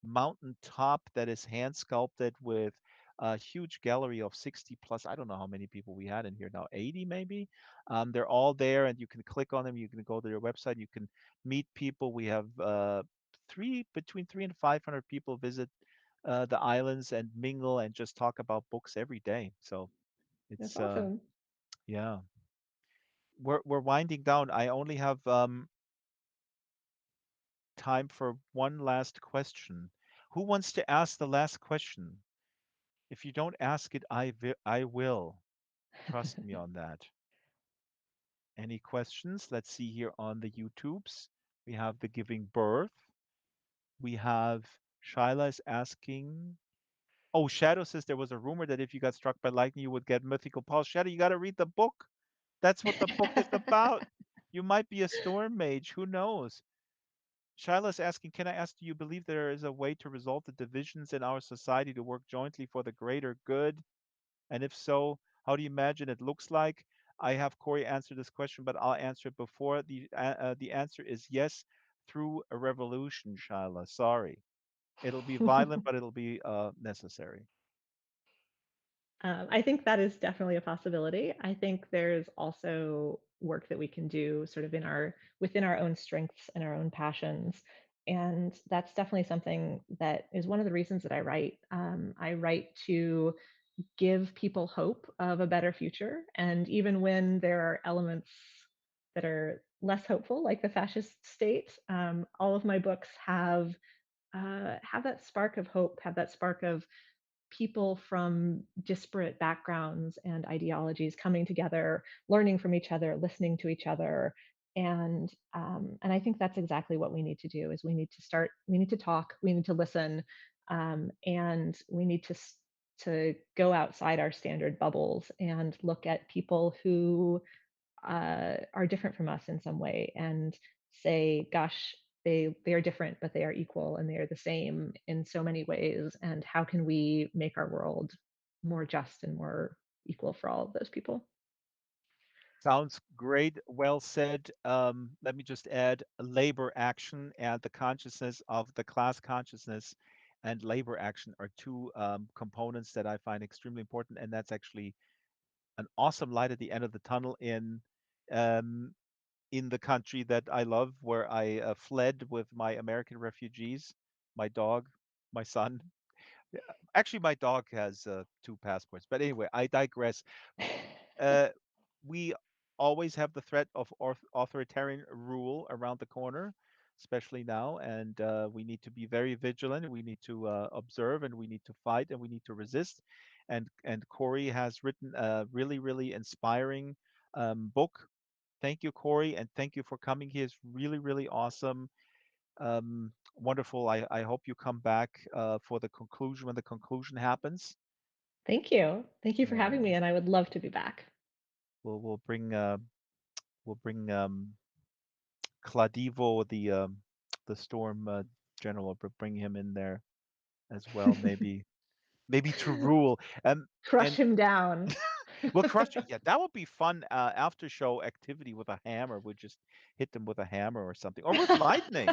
mountain top that is hand sculpted with a huge gallery of 60 plus. I don't know how many people we had in here now, 80 maybe. They're all there, and you can click on them. You can go to their website. You can meet people. We have between 300 and 500 people visit the islands and mingle and just talk about books every day. So That's it's awesome. yeah. We're winding down. I only have time for one last question. Who wants to ask the last question? If you don't ask it, I will. Trust me on that. Any questions? Let's see here on the YouTubes. We have the giving birth. We have Shyla is asking. Oh, Shadow says there was a rumor that if you got struck by lightning, you would get mythical pulse. Shadow, you got to read the book. That's what the book is about. You might be a storm mage. Who knows? Shyla's asking, can I ask, do you believe there is a way to resolve the divisions in our society to work jointly for the greater good? And if so, how do you imagine it looks like? I have Corey answer this question, but I'll answer it before. The answer is yes, through a revolution, Shyla. Sorry. It'll be violent, but it'll be necessary. I think that is definitely a possibility. I think there's also work that we can do sort of in our within our own strengths and our own passions. And that's definitely something that is one of the reasons that I write. I write to give people hope of a better future. And even when there are elements that are less hopeful, like the fascist state, all of my books have have that spark of hope, have that spark of people from disparate backgrounds and ideologies coming together, learning from each other, listening to each other. And I think that's exactly what we need to do is we need to talk, we need to listen, and we need to go outside our standard bubbles and look at people who are different from us in some way and say, gosh, they are different, but they are equal and they are the same in so many ways. And how can we make our world more just and more equal for all of those people? Sounds great. Well said. Let me just add labor action and the consciousness of the class consciousness and labor action are two components that I find extremely important. And that's actually an awesome light at the end of the tunnel um, in the country that I love, where I fled with my American refugees, my dog, my son. Yeah, actually, my dog has two passports. But anyway, I digress. Uh, we always have the threat of authoritarian rule around the corner, especially now, and we need to be very vigilant. We need to observe, and we need to fight, and we need to resist. And Corey has written a really, really inspiring book. Thank you, Corey, and thank you for coming here. It's really, really awesome. Wonderful. I hope you come back for the conclusion when the conclusion happens. Thank you. Thank you for having me. And And I would love to be back. we'll bring Cladivo, the storm general, but bring him in there as well, maybe to rule. Crush And him down. we'll crush it. Yeah, that would be fun. After show activity with a hammer. We just hit them with a hammer or something, or with lightning.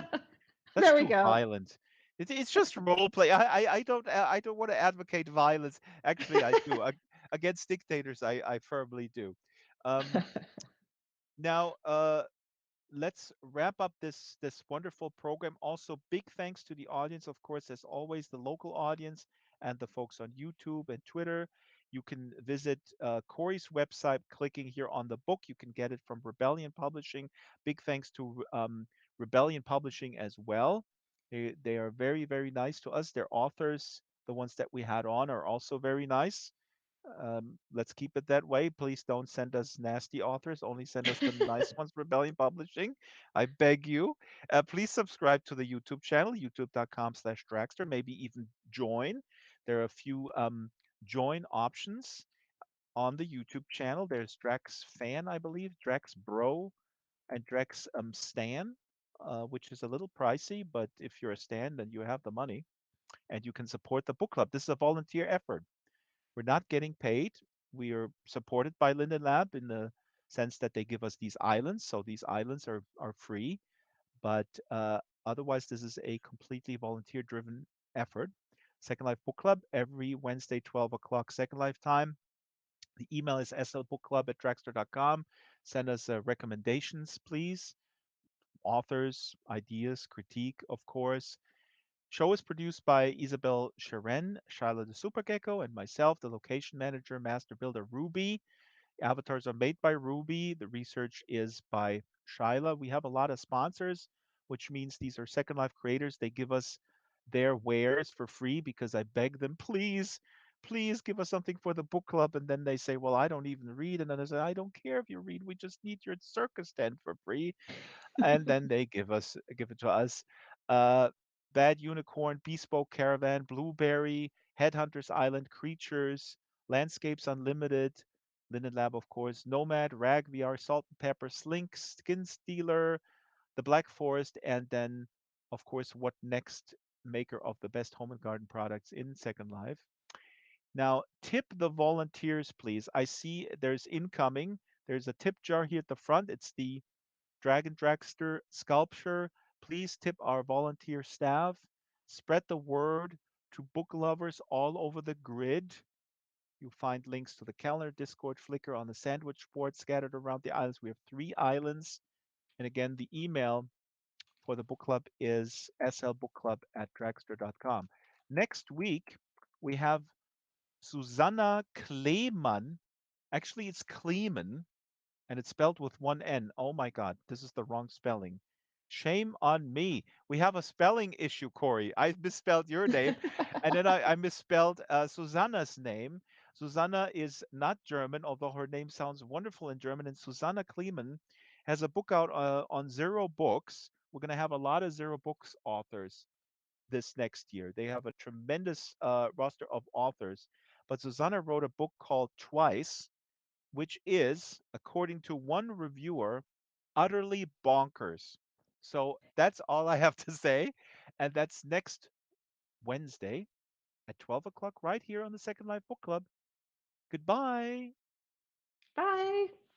That's There we too go. violent. It's just role play. I don't want to advocate violence. Actually, I do. Against dictators, I firmly do. Um, now, let's wrap up this wonderful program. Also, big thanks to the audience, of course, as always, the local audience and the folks on YouTube and Twitter. You can visit Corey's website clicking here on the book. You can get it from Rebellion Publishing. Big thanks to Rebellion Publishing as well. They are very, very nice to us. Their authors, the ones that we had on, are also very nice. Let's keep it that way. Please don't send us nasty authors. Only send us the nice ones, Rebellion Publishing. I beg you. Please subscribe to the YouTube channel, youtube.com/Draxter. Maybe even join. There are a few join options on the YouTube channel. There's Drax Fan, I believe, Drax Bro, and Drax Stan, which is a little pricey, but if you're a Stan, then you have the money and you can support the book club. This is a volunteer effort. We're not getting paid. We are supported by Linden Lab in the sense that they give us these islands. So these islands are free, but otherwise, this is a completely volunteer driven effort. Second Life Book Club every Wednesday, 12 o'clock Second Life time. The email is slbookclub@draxter.com. Send us recommendations, please. Authors, ideas, critique, of course. Show is produced by Isabel Sharon, Shyla the Super Gecko, and myself, the location manager, master builder Ruby. Avatars are made by Ruby. The research is by Shyla. We have a lot of sponsors, which means these are Second Life creators. They give us their wares for free because I beg them, please, please give us something for the book club. And then they say, well, I don't even read. And then I say, I don't care if you read. We just need your circus tent for free, and then they give it to us. Uh, Bad Unicorn, Bespoke Caravan, Blueberry, Headhunters Island, Creatures, Landscapes Unlimited, Linden Lab, of course, Nomad, Rag VR, Salt and Pepper, Slink, Skin Stealer, The Black Forest, and then, of course, What Next, maker of the best home and garden products in Second Life. Now, tip the volunteers, please. I see there's incoming. There's a tip jar here at the front. It's the Dragon Dragster sculpture. Please tip our volunteer staff. Spread the word to book lovers all over the grid. You'll find links to the calendar, Discord, Flickr on the sandwich board scattered around the islands. We have 3 islands. And again, the email for the book club is slbookclub@dragster.com. Next week, we have Susanna Kleeman. Actually, it's Kleeman, and it's spelled with one N. Oh my God, this is the wrong spelling. Shame on me. We have a spelling issue, Corey. I misspelled your name, and then I misspelled Susanna's name. Susanna is not German, although her name sounds wonderful in German. And Susanna Kleeman has a book out on Zero Books. We're going to have a lot of Zero Books authors this next year. They have a tremendous roster of authors. But Susanna wrote a book called Twice, which is, according to one reviewer, utterly bonkers. So that's all I have to say. And that's next Wednesday at 12 o'clock, right here on the Second Life Book Club. Goodbye. Bye.